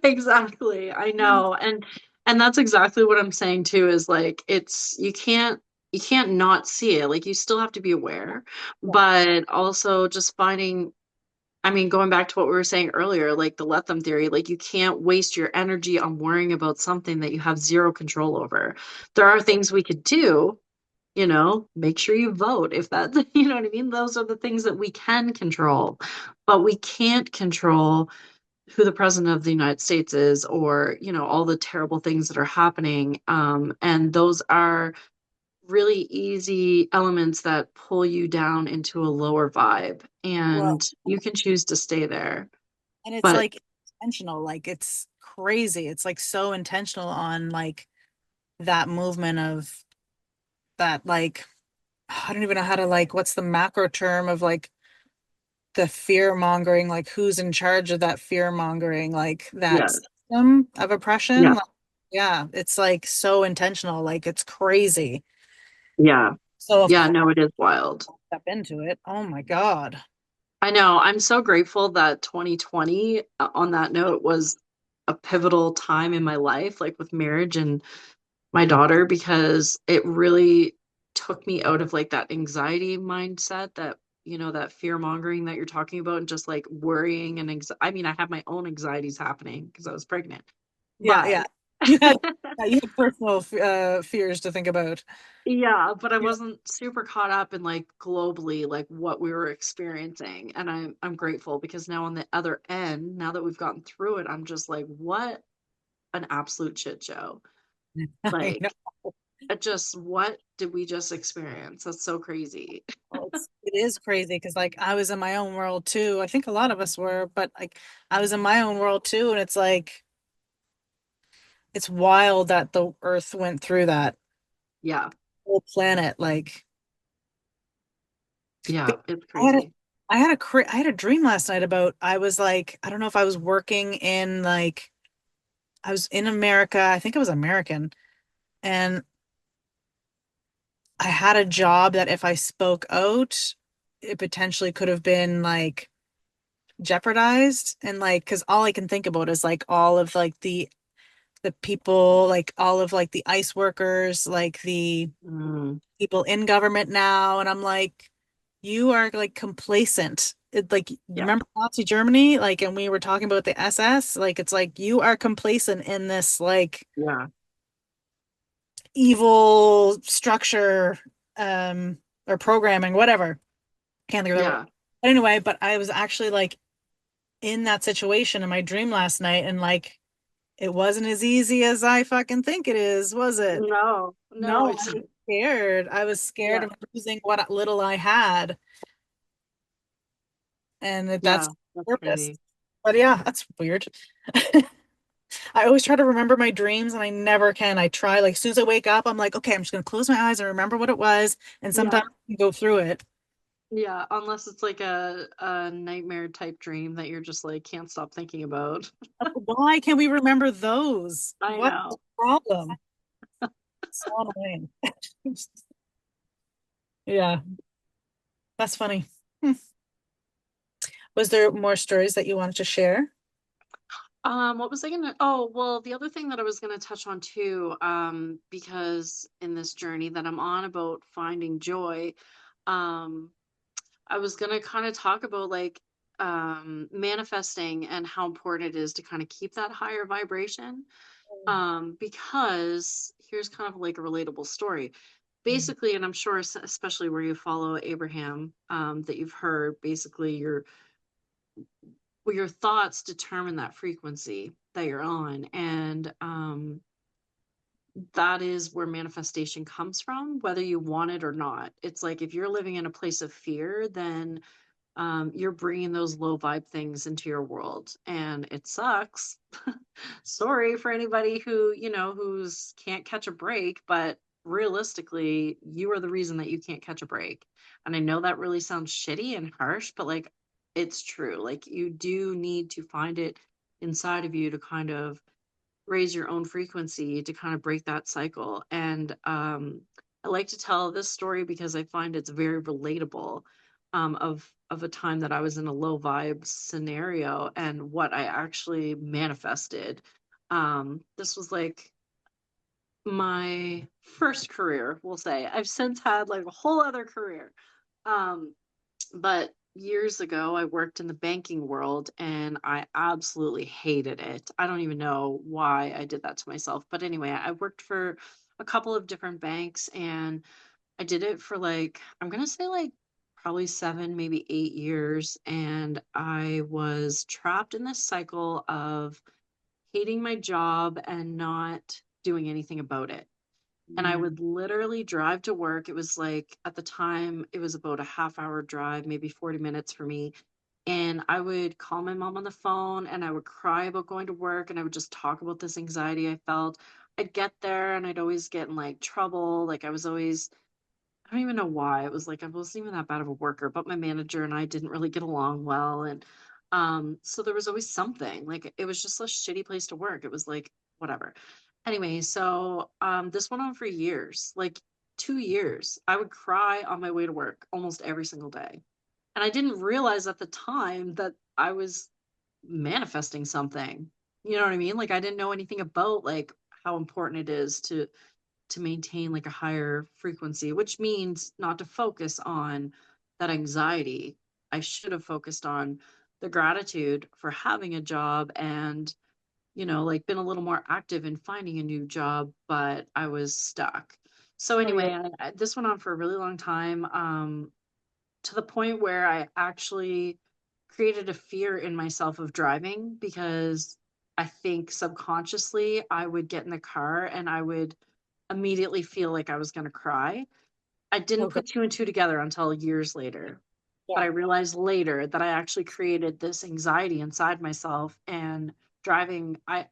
Exactly. I know. And that's exactly what I'm saying too, is like it's you can't not see it. Like you still have to be aware, Yeah. but also just finding, I mean, going back to what we were saying earlier, like the let them theory, like you can't waste your energy on worrying about something that you have zero control over. There are things we could do, make sure you vote if that, you know what I mean? Those are the things that we can control, but we can't control who the president of the United States is, or, all the terrible things that are happening. And those are really easy elements that pull you down into a lower vibe, Well, and you can choose to stay there. and it's But like intentional, like it's crazy. It's like so intentional on like that movement of that like I don't even know how to like what's the macro term of like the fear mongering, like who's in charge of that fear mongering, like that yes, system of oppression. yeah, Like, yeah, it's like so intentional, like it's crazy. yeah, So of yeah, course no, it is wild. step into it. Oh my God. I know. I'm so grateful that 2020, on that note, was a pivotal time in my life, like with marriage and my daughter, because it really took me out of like that anxiety mindset, that fear mongering that you're talking about, and just like worrying and I mean, I have my own anxieties happening because I was pregnant, Yeah, but yeah. You had yeah, you had personal fears to think about. yeah, but I Yeah, wasn't super caught up in like globally like what we were experiencing. And I'm grateful because now on the other end, now that we've gotten through it, I'm just like, what an absolute shit show. I know. Like, what did we just experience? That's so crazy. Well, it is crazy because like I was in my own world too. I think a lot of us were, but like I was in my own world too, and it's like it's wild that the Earth went through that Yeah. whole planet. Like Yeah, it's I had a crazy. I had a dream last night about I was like I don't know if I was working in like I was in America. I think I was American, and I had a job that if I spoke out, it potentially could have been like jeopardized and like because all I can think about is like all of like the people like all of like the ICE workers like the Mm, people in government now and I'm like you are like complacent it like you yeah, remember Nazi Germany like and we were talking about the SS like it's like you are complacent in this like yeah, evil structure um or programming whatever can't think of the word yeah. but anyway but I was actually like in that situation in my dream last night and like it wasn't as easy as I fucking think it is, was it? No, no, No, it's I was scared. I was scared yeah, of losing what little I had, and that's yeah, that's purpose. crazy. But yeah, that's weird. I always try to remember my dreams, and I never can. I try, like, as soon as I wake up, I'm like, okay, I'm just gonna close my eyes and remember what it was, and sometimes Yeah, I can go through it. yeah, unless it's like a nightmare type dream that you're just like can't stop thinking about. Why can't we remember those? I What's the know. problem? So annoying. Yeah, that's funny. Hmm. Was there more stories that you wanted to share? What was I gonna? Oh, well, the other thing that I was gonna touch on too, because in this journey that I'm on about finding joy, um, I was gonna kind of talk about like manifesting and how important it is to kind of keep that higher vibration. Because here's kind of like a relatable story. basically, and I'm sure especially where you follow Abraham, that you've heard basically your thoughts determine that frequency that you're on. And that is where manifestation comes from, whether you want it or not. It's like if you're living in a place of fear, then you're bringing those low vibe things into your world, and it sucks. Sorry for anybody who, who's can't catch a break, but realistically, you are the reason that you can't catch a break. And I know that really sounds shitty and harsh, but like it's true. Like you do need to find it inside of you to kind of raise your own frequency to kind of break that cycle. And I like to tell this story because I find it's very relatable, of a time that I was in a low vibe scenario and what I actually manifested. This was like my first career, we'll say. I've since had like a whole other career. Um, but years ago, I worked in the banking world and I absolutely hated it. I don't even know why I did that to myself. But anyway, I worked for a couple of different banks and I did it for like, I'm going to say like probably 7, maybe 8 years. And I was trapped in this cycle of hating my job and not doing anything about it. And I Mm. would literally drive to work. It was like at the time, it was about a half-hour drive, maybe 40 minutes for me. And I would call my mom on the phone and I would cry about going to work and I would just talk about this anxiety I felt. I'd get there and I'd always get in like trouble. Like I was always, I don't even know why. It was like I wasn't even that bad of a worker, but my manager and I didn't really get along well. And so there was always something. Like it was just a shitty place to work. It was like whatever. Anyway, so this went on for years, like 2 years. I would cry on my way to work almost every single day. And I didn't realize at the time that I was manifesting something. You know what I mean? Like I didn't know anything about like how important it is to maintain like a higher frequency, which means not to focus on that anxiety. I should have focused on the gratitude for having a job and, like been a little more active in finding a new job, but I was stuck. So Oh yeah. anyway, this went on for a really long time, to the point where I actually created a fear in myself of driving because I think subconsciously I would get in the car and I would immediately feel like I was going to cry. I didn't Okay. put two and two together until years later, but Yeah. I realized later that I actually created this anxiety inside myself and driving. I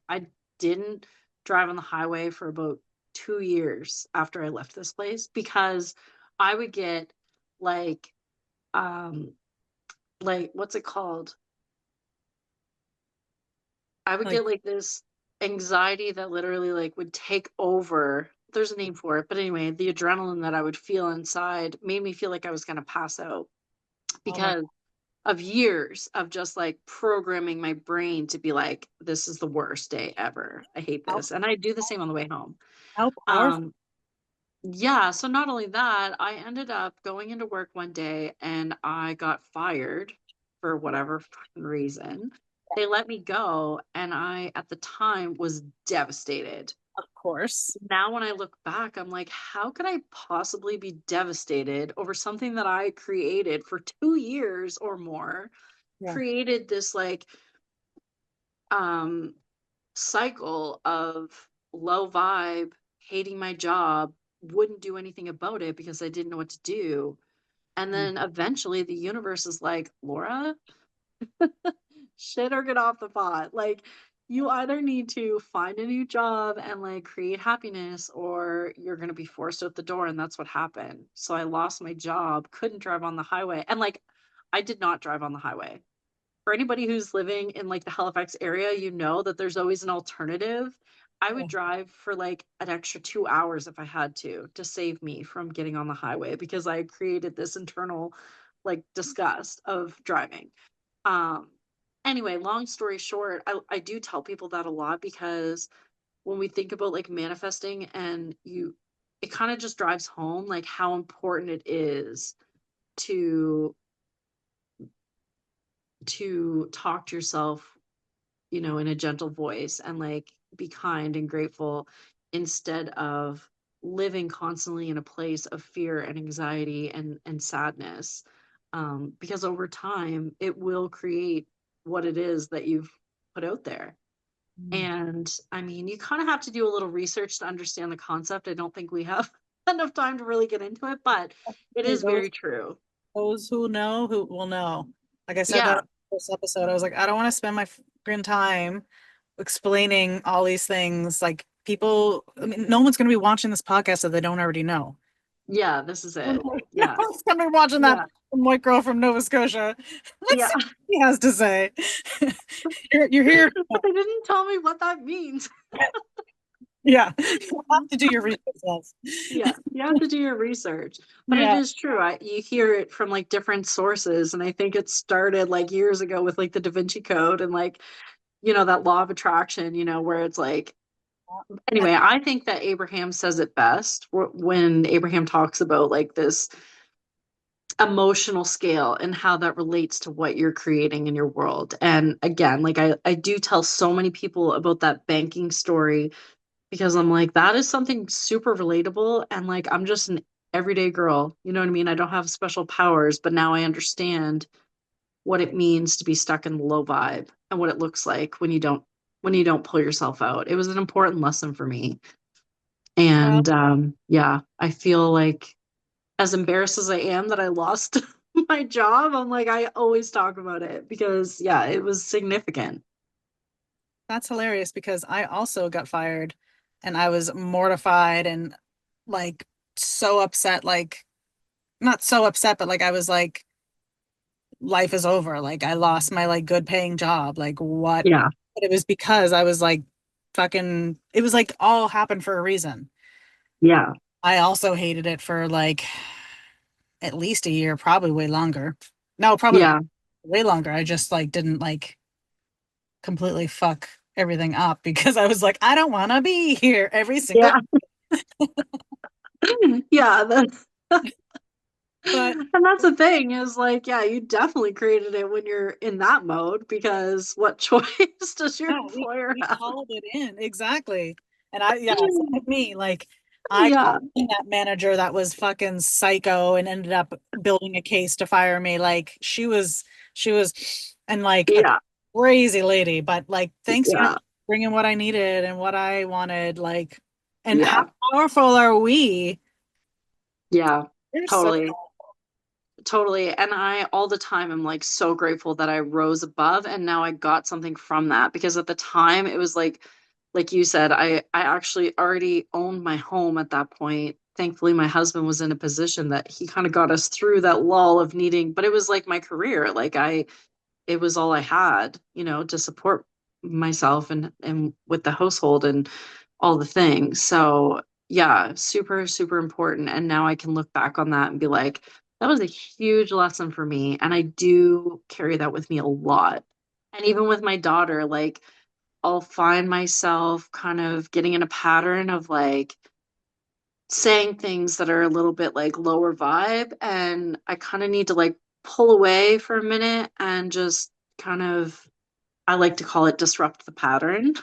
didn't drive on the highway for about 2 years after I left this place because I would get like, um, like what's it called? I would Like, get like this anxiety that literally like would take over. There's a name for it, but anyway, the adrenaline that I would feel inside made me feel like I was going to pass out oh my, because of years of just like programming my brain to be like, this is the worst day ever. I hate how, this. And I do the same on the way home. how powerful. Um, yeah, so not only that, I ended up going into work one day and I got fired for Yeah, whatever fucking reason. They let me go, and I, at the time, was devastated. of course. Now, when I look back, I'm like, how could I possibly be devastated over something that I created for 2 years or more? Yeah. Created this like um cycle of low vibe, hating my job, wouldn't do anything about it because I didn't know what to do. And Mm. then eventually the universe is like, Laura, shit or get off the pot. Like, you either need to find a new job and like create happiness, or you're going to be forced out the door. And that's what happened. So I lost my job, couldn't drive on the highway. And like, I did not drive on the highway. For anybody who's living in like the Halifax area, you know that there's always an alternative. I would Yeah. drive for like an extra 2 hours if I had to save me from getting on the highway because I created this internal like disgust of driving. Um, anyway, long story short, I do tell people that a lot because when we think about like manifesting and it kind of just drives home like how important it is to talk to yourself, in a gentle voice and like be kind and grateful instead of living constantly in a place of fear and anxiety and sadness. Because over time, it will create what it is that you've put out there. Mm. And I mean, you kind of have to do a little research to understand the concept. I don't think we have enough time to really get into it, but it Hey, is very true. those who know who will know. Like I said that Yeah. in this episode, I was like, I don't want to spend my friggin' time explaining all these things. Like people, I mean, no one's going to be watching this podcast that they don't already know. Yeah, this is it. No Yeah. one's going to be watching that Yeah. white girl from Nova Scotia. Let's Yeah. see what he has to say. You're here. But they didn't tell me what that means. Yeah, you have to do your research. Yeah, you have to do your research. But it Yeah. is true. You hear it from like different sources. And I think it started like years ago with like the Da Vinci Code and like, that law of attraction, where it's like, And anyway, I think that Abraham says it best when Abraham talks about like this emotional scale and how that relates to what you're creating in your world. And again, like I do tell so many people about that banking story because I'm like, that is something super relatable. And like, I'm just an everyday girl. You know what I mean? I don't have special powers, but now I understand what it means to be stuck in the low vibe and what it looks like when you don't pull yourself out. It was an important lesson for me. well, And yeah, I feel like as embarrassed as I am that I lost my job, I'm like, I always talk about it because yeah, it was significant. that's hilarious because I also got fired and I was mortified and like so upset, like not so upset, but like I was like, life is over. Like I lost my like good paying job. Like what? Yeah. But it was because I was like fucking, it was like all happened for a reason. Yeah. I also hated it for like at least a year, probably way longer. No, probably Yeah. way longer. I just like didn't like completely fuck everything up because I was like, I don't want to be here every single. Yeah. Yeah. But And that's the thing is like, yeah, you definitely created it when you're in that mode because what choice does your yeah, employer we have? called it in exactly. And I yeah, same with me. Like I Yeah. called in that manager that was fucking psycho and ended up building a case to fire me. Like she was and like a Yeah. crazy lady, but like thanks, Yeah. bringing what I needed and what I wanted. Like, and how Yeah. powerful are we? Yeah. You're so Totally. Totally. And I all the time am like so grateful that I rose above and now I got something from that because at the time it was like you said, I actually already owned my home at that point. Thankfully my husband was in a position that he kind of got us through that lull of needing, but it was like my career. Like it was all I had, to support myself and with the household and all the things. So yeah, super, super important. And now I can look back on that and be like, that was a huge lesson for me. And I do carry that with me a lot. And even with my daughter, like I'll find myself kind of getting in a pattern of like saying things that are a little bit like lower vibe. And I kind of need to like pull away for a minute and just kind of, I like to call it disrupt the pattern.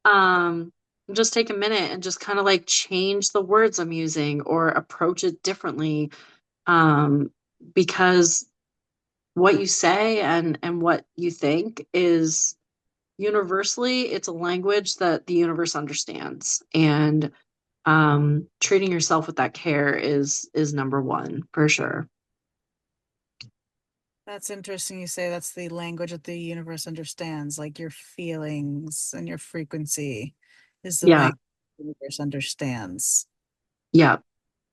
um just take a minute and just kind of like change the words I'm using or approach it differently, um because what you say and what you think is universally, it's a language that the universe understands, and treating yourself with that care is number one for sure. That's interesting. You say that's the language that the universe understands, like your feelings and your frequency is the Yeah. language the universe understands. Yeah.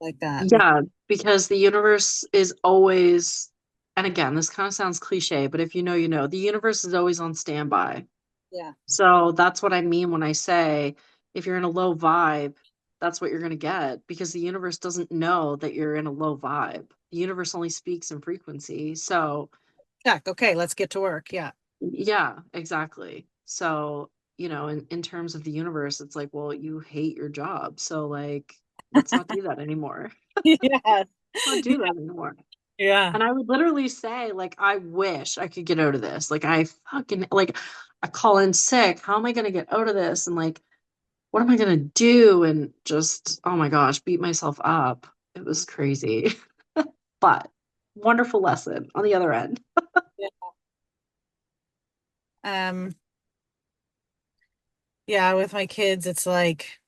Like that. Yeah, because the universe is always, and again, this kind of sounds cliche, but if you know, you know, the universe is always on standby. Yeah. So that's what I mean when I say if you're in a low vibe, that's what you're going to get because the universe doesn't know that you're in a low vibe. The universe only speaks in frequency. So, Check. Okay, let's get to work. Yeah. yeah, exactly. So, in terms of the universe, it's like, well, you hate your job. So, like, let's not do that anymore. Yeah. Not do that anymore. Yeah. And I would literally say, like, I wish I could get out of this. Like, I fucking, like, I call in sick. How am I going to get out of this? And, like, what am I gonna do? And just, oh my gosh, beat myself up. It was crazy. But wonderful lesson on the other end. Yeah. Um, yeah, with my kids, it's like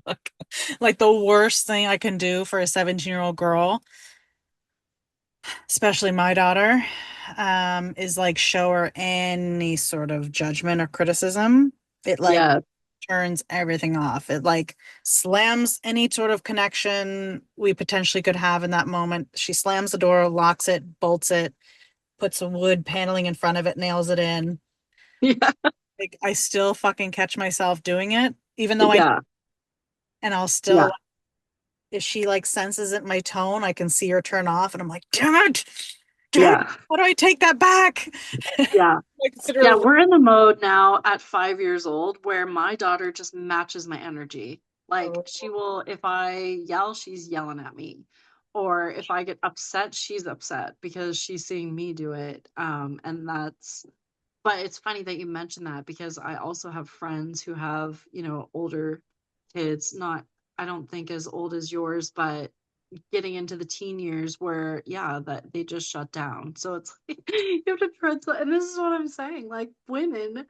the worst thing I can do for a 17-year-old girl, especially my daughter, is like show her any sort of judgment or criticism. It like Yeah. turns everything off. It like slams any sort of connection we potentially could have in that moment. She slams the door, locks it, bolts it, puts a wood paneling in front of it, nails it in. Yeah. Like I still fucking catch myself doing it, even though I Yeah. and I'll Yeah. still if she like senses it in my tone, I can see her turn off and I'm like, damn it. Damn it. Yeah. How do I take that back? Yeah. I consider Yeah. it We're in the mode now at 5 years old where my daughter just matches my energy. Like a she will, if I yell, she's yelling at me. Or if I get upset, she's upset because she's seeing me do it. And that's, but it's funny that you mentioned that because I also have friends who have, older kids, not, I don't think as old as yours, but getting into the teen years where, yeah, that they just shut down. So it's like you have to tread, and this is what I'm saying. Like women,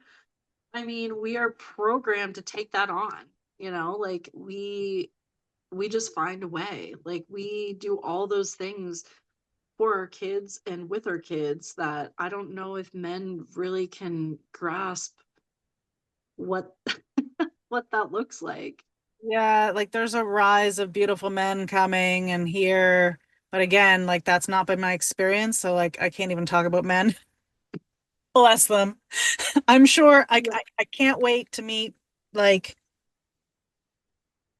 I mean, we are programmed to take that on, like we just find a way. Like we do all those things for our kids and with our kids that I don't know if men really can grasp what what that looks like. Yeah, like there's a rise of beautiful men coming and here, but again, like that's not been my experience, so like I can't even talk about men. Bless them. I'm sure Yeah. I can't wait to meet like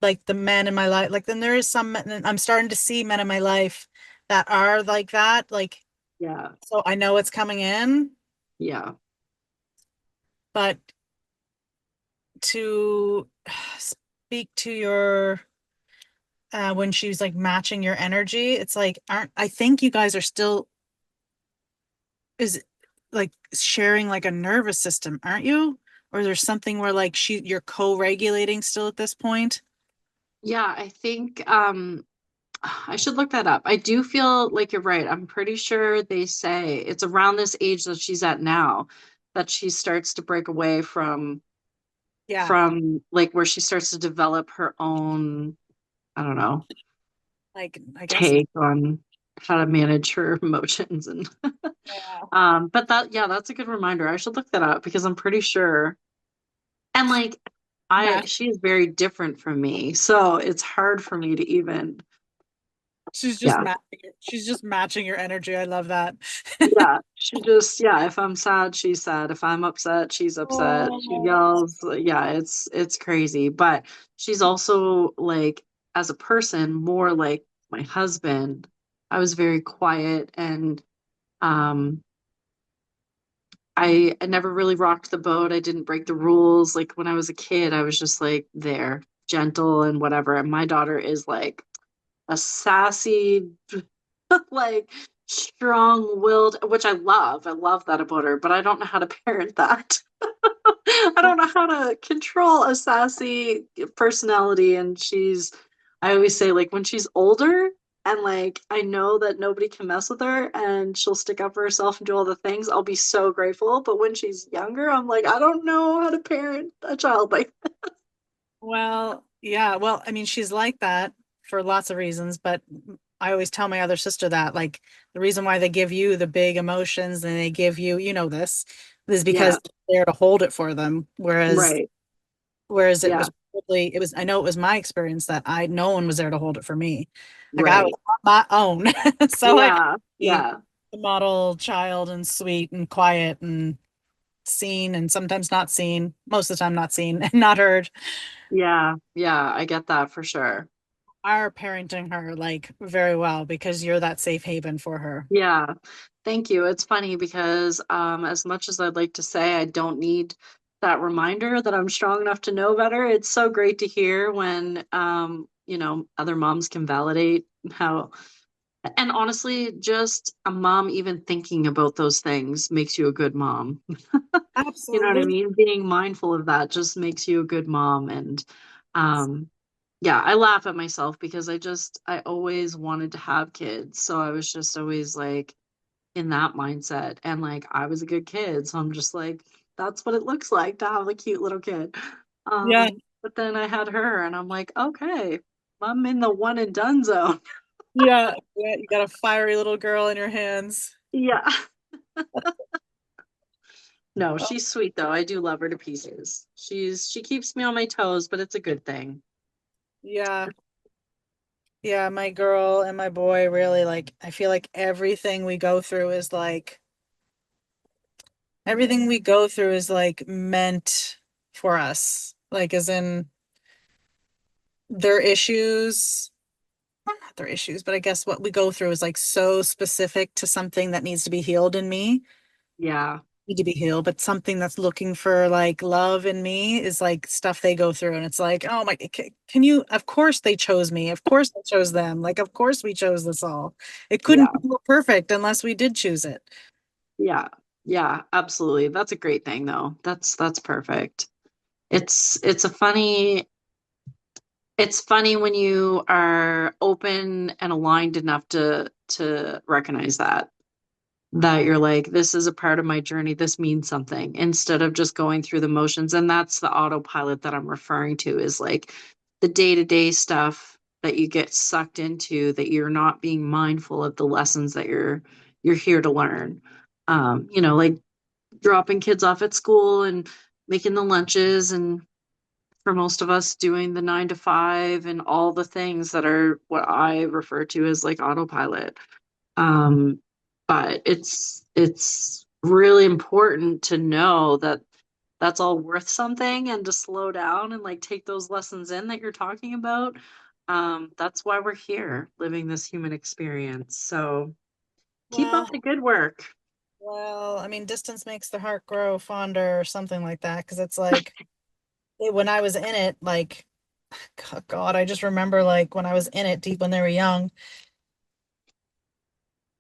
like the men in my life. Like then there is some men, I'm starting to see men in my life that are like that. Like Yeah. so I know it's coming in, Yeah. but to speak to your when she's like matching your energy, it's like aren't I think you guys are still is like sharing like a nervous system, aren't you? Or there's something where like you're co-regulating still at this point? Yeah, I think I should look that up. I do feel like you're right. I'm pretty sure they say it's around this age that she's at now that she starts to break away Yeah, from like where she starts to develop her own, I don't know, like I guess take on how to manage her emotions and yeah. but that yeah, that's a good reminder. I should look that up because I'm pretty sure. And like Match. she is very different from me. So it's hard for me to even yeah. She's just matching your energy. I love that. Yeah, she just yeah, if I'm sad, she's sad. If I'm upset, she's upset. She Oh. yells. Yeah, it's crazy. But she's also like as a person more like my husband. I was very quiet and um I never really rocked the boat. I didn't break the rules. Like when I was a kid, I was just like there, gentle and whatever. And my daughter is like a sassy like strong-willed, which I love. I love that about her, but I don't know how to parent that. I don't know how to control a sassy personality. And I always say, like, when she's older and like I know that nobody can mess with her and she'll stick up for herself and do all the things, I'll be so grateful. But when she's younger, I'm like, I don't know how to parent a child like Well, yeah. Well, I mean, she's like that for lots of reasons, but I always tell my other sister that, like, the reason why they give you the big emotions and they give you, you know, this is yeah, because they're there to hold it for them. right. Whereas it Yeah, was probably, it was, I know it was my experience that no one was there to hold it for me. Like I was right. on my own. So I could Yeah, be yeah. the model child and sweet and quiet and seen and sometimes not seen, most of the time not seen and not heard. Yeah, yeah, I get that for sure. Are parenting her like very well because you're that safe haven for her. Yeah, thank you. It's funny because as much as I'd like to say I don't need that reminder that I'm strong enough to know better, it's so great to hear when other moms can validate how And honestly, just a mom even thinking about those things makes you a good mom. You know what I Absolutely. mean? Being mindful of that just makes you a good mom. And um, yeah, I laugh at myself because I always wanted to have kids. So I was just always like in that mindset. And like I was a good kid. So I'm just like, that's what it looks like to have a cute little kid. Yeah. But then I had her and I'm like, okay, I'm in the one and done zone. Yeah. Yeah. You got a fiery little girl in your hands. Yeah. No, Oh, she's sweet though. I do love her to pieces. She keeps me on my toes, but it's a good thing. yeah. Yeah. My girl and my boy really like, I feel like everything we go through is like meant for us. Like, as in their issues, well, not their issues, but I guess what we go through is like so specific to something that needs to be healed in me. Yeah. Need to be healed, but something that's looking for like love in me is like stuff they go through. And it's like, oh my, can you, of course they chose me. Of course I chose them. Like, of course we chose this all. It couldn't Yeah. be more perfect unless we did choose it. Yeah. Yeah, absolutely. That's a great thing though. That's perfect. It's a funny it's funny when you are open and aligned enough to recognize that you're like, this is a part of my journey, this means something, instead of just going through the motions. And that's the autopilot that I'm referring to, is like the day-to-day stuff that you get sucked into, that you're not being mindful of the lessons that you're here to learn. Like dropping kids off at school and making the lunches, and for most of us doing the 9 to 5 and all the things that are what I refer to as like autopilot. um, but it's really important to know that that's all worth something, and to slow down and like take those lessons in that you're talking about. That's why we're here living this human experience. So keep up Well, the good work. well, I mean, distance makes the heart grow fonder or something like that. Cause it's like when I was in it, like, God, I just remember like when I was in it deep when they were young.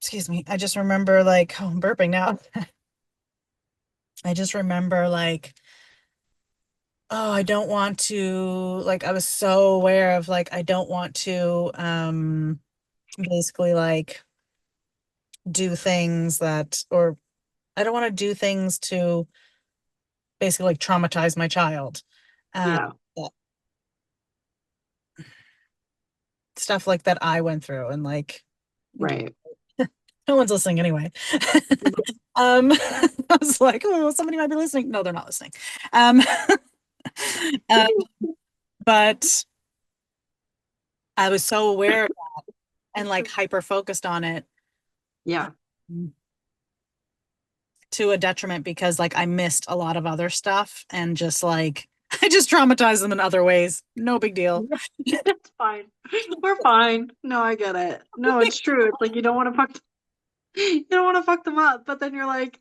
Excuse me. I just remember like, oh, I'm burping now. I just remember like, oh, I don't want to, like, I was so aware of like, I don't want to, basically like do things that, or I don't want to do things to basically like traumatize my child. Um, Yeah, that- Stuff like that I went through and like, right. no one's listening anyway. I was like, oh, somebody might be listening. No, they're not listening. Um, uh, but I was so aware and like hyper focused on it, Yeah. um, to a detriment because like I missed a lot of other stuff and just like I just traumatized them in other ways. No big deal. It's fine. We're fine. No, I get it. No, it's true. It's like you don't want to fuck you don't want to fuck them up, but then you're like,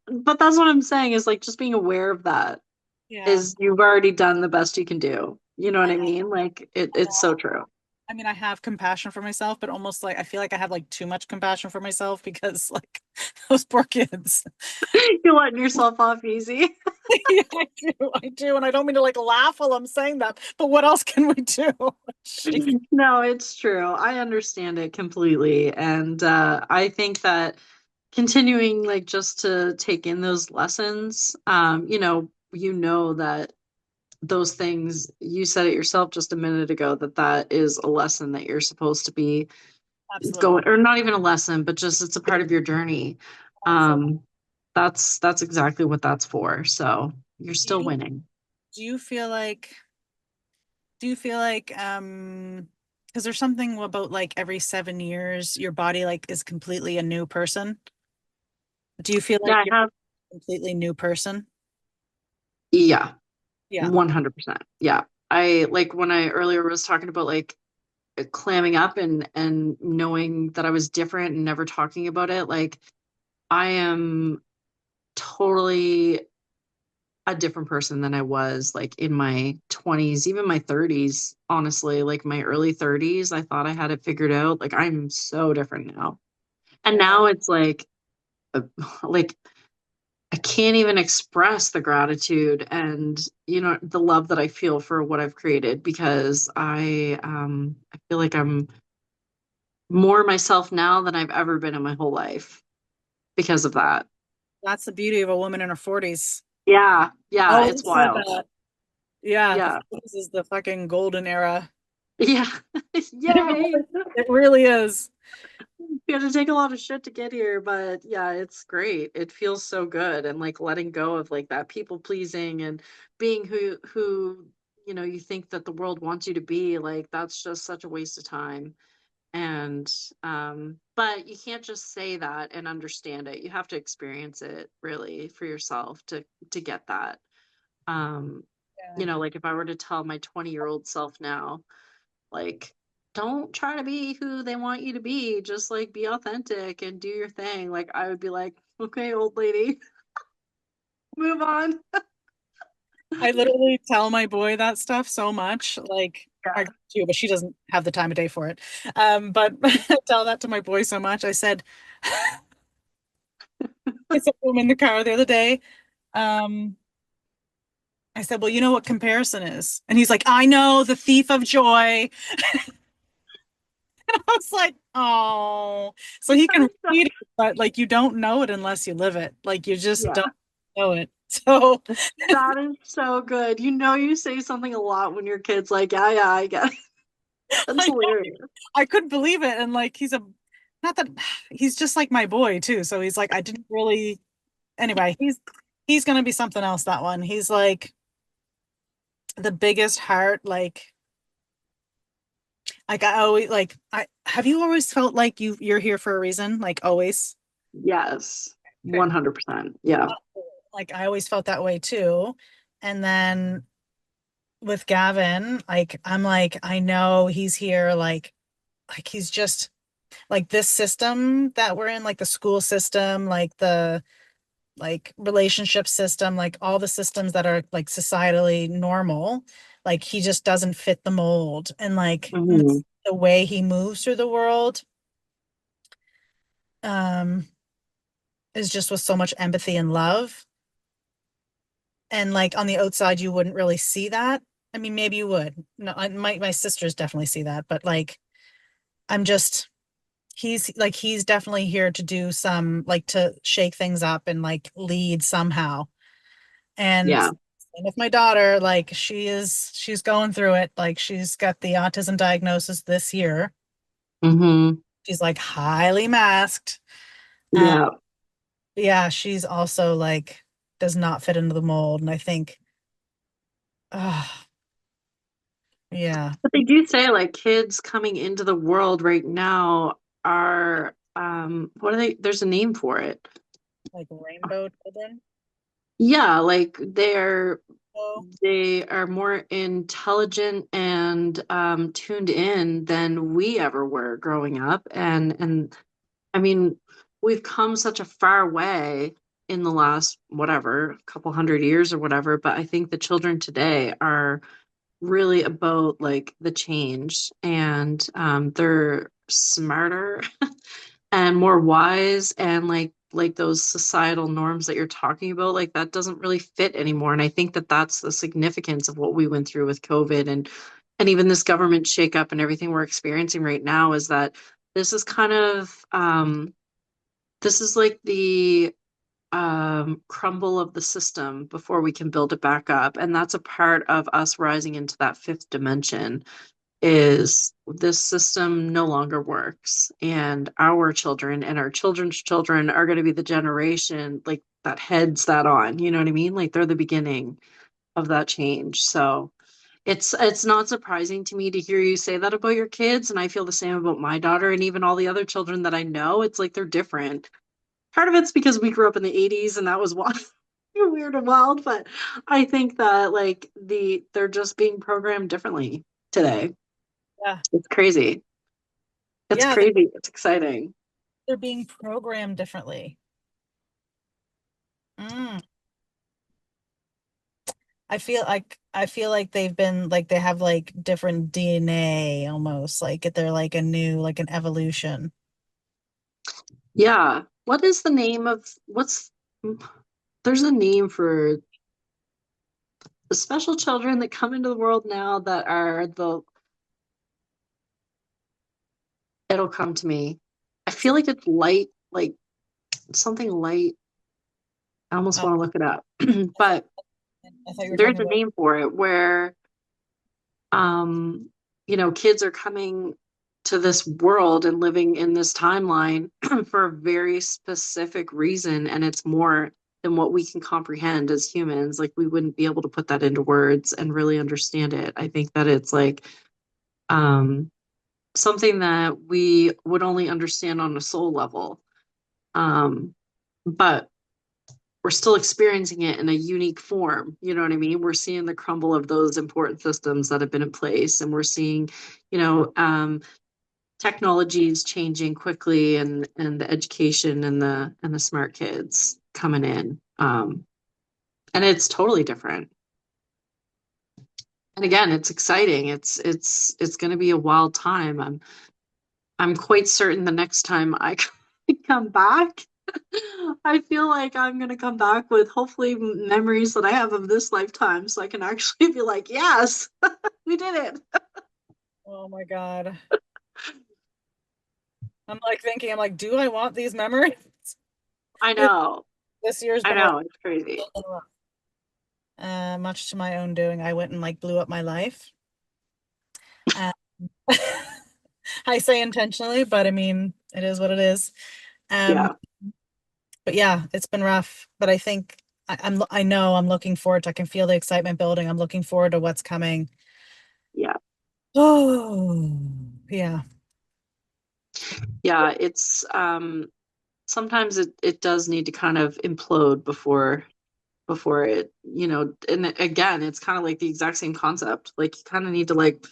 but that's what I'm saying, is like just being aware of that, Yeah, is you've already done the best you can do. You know what I I know. mean? Like I it's know. so true. I mean, I have compassion for myself, but almost like I feel like I have like too much compassion for myself because like those poor kids. You're letting yourself off easy. Yeah, I do, and I don't mean to like laugh while I'm saying that, but what else can we do? Jeez. No, it's true. I understand it completely. And I think that continuing like just to take in those lessons, that those things, you said it yourself just a minute ago, that is a lesson that you're supposed to be Absolutely, going, or not even a lesson, but just it's a part of your journey. absolutely. um that's exactly what that's for, so you're Do still you winning. do you feel like because there's something about like every 7 years your body like is completely a new person. Do you feel Yeah, like I you're have. a completely new person? Yeah, Yeah. 100%. Yeah, I like when I earlier was talking about like clamming up and knowing that I was different and never talking about it. Like I am totally a different person than I was like in my 20s, even my 30s, honestly, like my early 30s, I thought I had it figured out. Like I'm so different now. And Yeah. now it's uh, like I can't even express the gratitude and the love that I feel for what I've created because I feel like I'm more myself now than I've ever been in my whole life because of that. That's the beauty of a woman in her 40s. Yeah, I yeah, it's always said wild. that. Yeah, the Yeah. 40s is the fucking golden era. Yeah. Yay. It really is. We had to take a lot of shit to get here, but yeah, it's great. It feels so good and like letting go of like that people pleasing and being who you think that the world wants you to be, like that's just such a waste of time. And but you can't just say that and understand it. You have to experience it really for yourself to get that. Um Yeah. like if I were to tell my 20-year-old self now, like, don't try to be who they want you to be. Just like be authentic and do your thing. Like, I would be like, okay, old lady, move on. I literally tell my boy that stuff so much. Like, I Yeah. do, but she doesn't have the time of day for it. But I tell that to my boy so much. I said to him in the car the other day, um, I said, well, you know what comparison is? And he's like, I know, the thief of joy. I was like, oh, so he That can is so, read it, but like you don't know it unless you live it. Like you just don't yeah, know it. So that is so good. You say something a lot when your kid's like, yeah, yeah, I get it. That's I know, hilarious. I couldn't believe it. And like not that he's just like my boy too. So he's like, I didn't really anyway, he's gonna be something else, that one. He's like the biggest heart, like I always like I have you always felt like you're here for a reason? Like always? Yes, Okay. 100%. Yeah. Like I always felt that way too. And then with Gavin, like I'm like, I know he's here, like he's just like this system that we're in, like the school system, like the like relationship system, like all the systems that are like societally normal, like he just doesn't fit the mold. And like Hmm. the way he moves through the world, um, is just with so much empathy and love. And like on the outside, you wouldn't really see that. I mean, maybe you would. No, my sisters definitely see that, but like I'm just he's definitely here to do some like to shake things up and like lead somehow. And Yeah. with my daughter, like she's going through it. Like she's got the autism diagnosis this year. Hmm. She's like highly masked. Uh, Yeah. yeah, she's also like does not fit into the mold. And I think, uh, yeah, But they do say like kids coming into the world right now are what are they? There's a name for it. like rainbow children. Yeah, like Oh, they are more intelligent and tuned in than we ever were growing up. And I mean, we've come such a far way in the last whatever, couple hundred years or whatever, but I think the children today are really about like the change and they're smarter and more wise and like those societal norms that you're talking about, like that doesn't really fit anymore. And I think that that's the significance of what we went through with COVID and even this government shakeup and everything we're experiencing right now is that this is kind of this is like the crumble of the system before we can build it back up. And that's a part of us rising into that fifth dimension is this system no longer works. And our children and our children's children are going to be the generation like that heads that on. You know what I mean? Like they're the beginning of that change. So it's not surprising to me to hear you say that about your kids. And I feel the same about my daughter and even all the other children that I know. It's like they're different. Part of it's because we grew up in the 80s and that was wild, weird and wild, but I think that like they're just being programmed differently today. yeah, It's crazy. It's yeah, crazy. It's exciting. they're being programmed differently. Mm. I feel like they've been like they have like different DNA almost. Like they're like a new like an evolution. Yeah. What is the name of what's there's a name for the special children that come into the world now that are the it'll come to me. I feel like it's light, like something light. I almost Oh, want to look it up. I thought But I thought you were there's talking a about name for it where um, kids are coming to this world and living in this timeline for a very specific reason, and it's more than what we can comprehend as humans. Like we wouldn't be able to put that into words and really understand it. I think that it's like um, something that we would only understand on a soul level. Um, but we're still experiencing it in a unique form. You know what I mean? We're seeing the crumble of those important systems that have been in place, and we're seeing, you know, technologies changing quickly, and the education and the smart kids coming in. And it's totally different. And again, it's exciting. It's going to be a wild time. I'm quite certain the next time I come back, I feel like I'm gonna come back with hopefully memories that I have of this lifetime, so I can actually be like, yes, we did it. oh my God. I'm like thinking, I'm like, do I want these memories? I This, know, this year's I been know, it's crazy. much to my own doing. I went and like blew up my life. Uh, I say intentionally, but I mean, it is what it is. Um, Yeah, but yeah, it's been rough. But I think I know I'm looking forward to, I can feel the excitement building. I'm looking forward to what's coming. yeah, Oh, yeah, yeah. It's sometimes it does need to kind of implode before it, and again, it's kind of like the exact same concept. Like you kind of need to like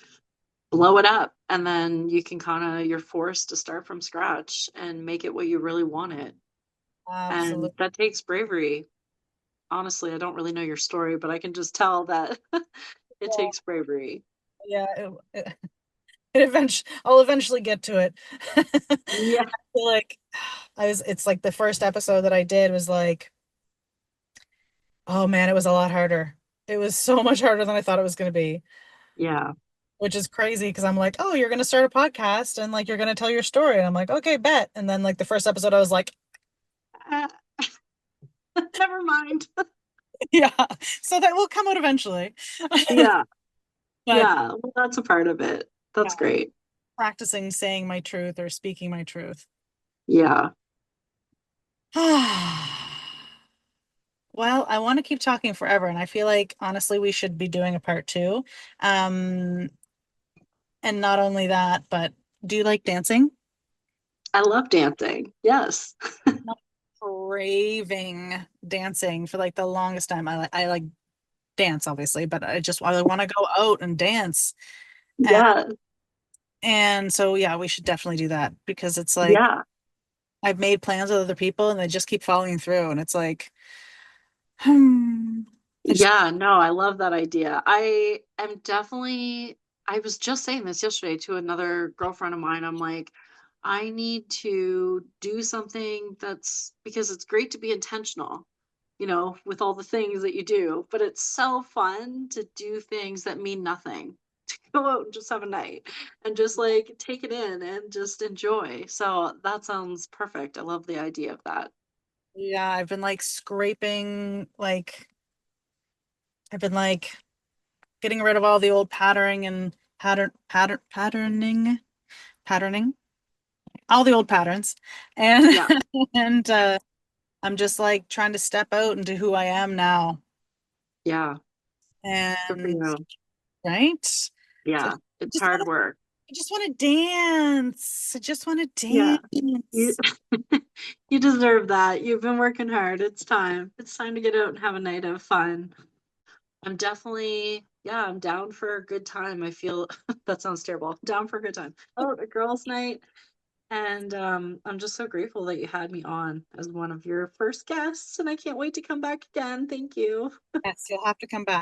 blow it up, and then you can you're forced to start from scratch and make it what you really want it. And absolutely. that takes bravery. Honestly, I don't really know your story, but I can just tell that it Well, takes bravery. yeah, it eventually, I'll eventually get to it. I Yeah. feel like it's like the first episode that I did was like, oh man, it was a lot harder. It was so much harder than I thought it was going to be, Yeah. which is crazy because I'm like, oh, you're going to start a podcast and like you're going to tell your story. And I'm like, okay, bet. And then like the first episode, I was like, Uh, never mind. yeah, so that will come out eventually. Yeah. But Yeah. Well, that's a part of it. yeah, That's great. practicing saying my truth or speaking my truth. Yeah. Well, I want to keep talking forever, and I feel like honestly we should be doing a part two. Um, and not only that, but do you like dancing? I love dancing. Yes. Not craving dancing for like the longest time. I like dance, obviously, but I want to go out and dance. And Yeah. and so yeah, we should definitely do that because it's like Yeah. I've made plans with other people and they just keep falling through, and it's like, hmm, I just Yeah, no, I love that idea. I was just saying this yesterday to another girlfriend of mine. I'm like, I need to do something that's because it's great to be intentional, with all the things that you do, but it's so fun to do things that mean nothing. To go out and just have a night and just like take it in and just enjoy. So that sounds perfect. I love the idea of that. yeah, I've been like scraping like I've been like getting rid of all the old patterning and patterning, all the old patterns. And Yeah, and I'm just like trying to step out into who I am now. yeah. Good for And you. right? So Yeah, it's hard work. I just want to dance. I just want Yeah, to you dance. you deserve that. You've been working hard. It's time. It's time to get out and have a night of fun. I'm down for a good time. I feel that sounds terrible. Down for a good time. Oh, a girls' night. And I'm just so grateful that you had me on as one of your first guests, and I can't wait to come back again. Thank you. Yes, you'll have to come back.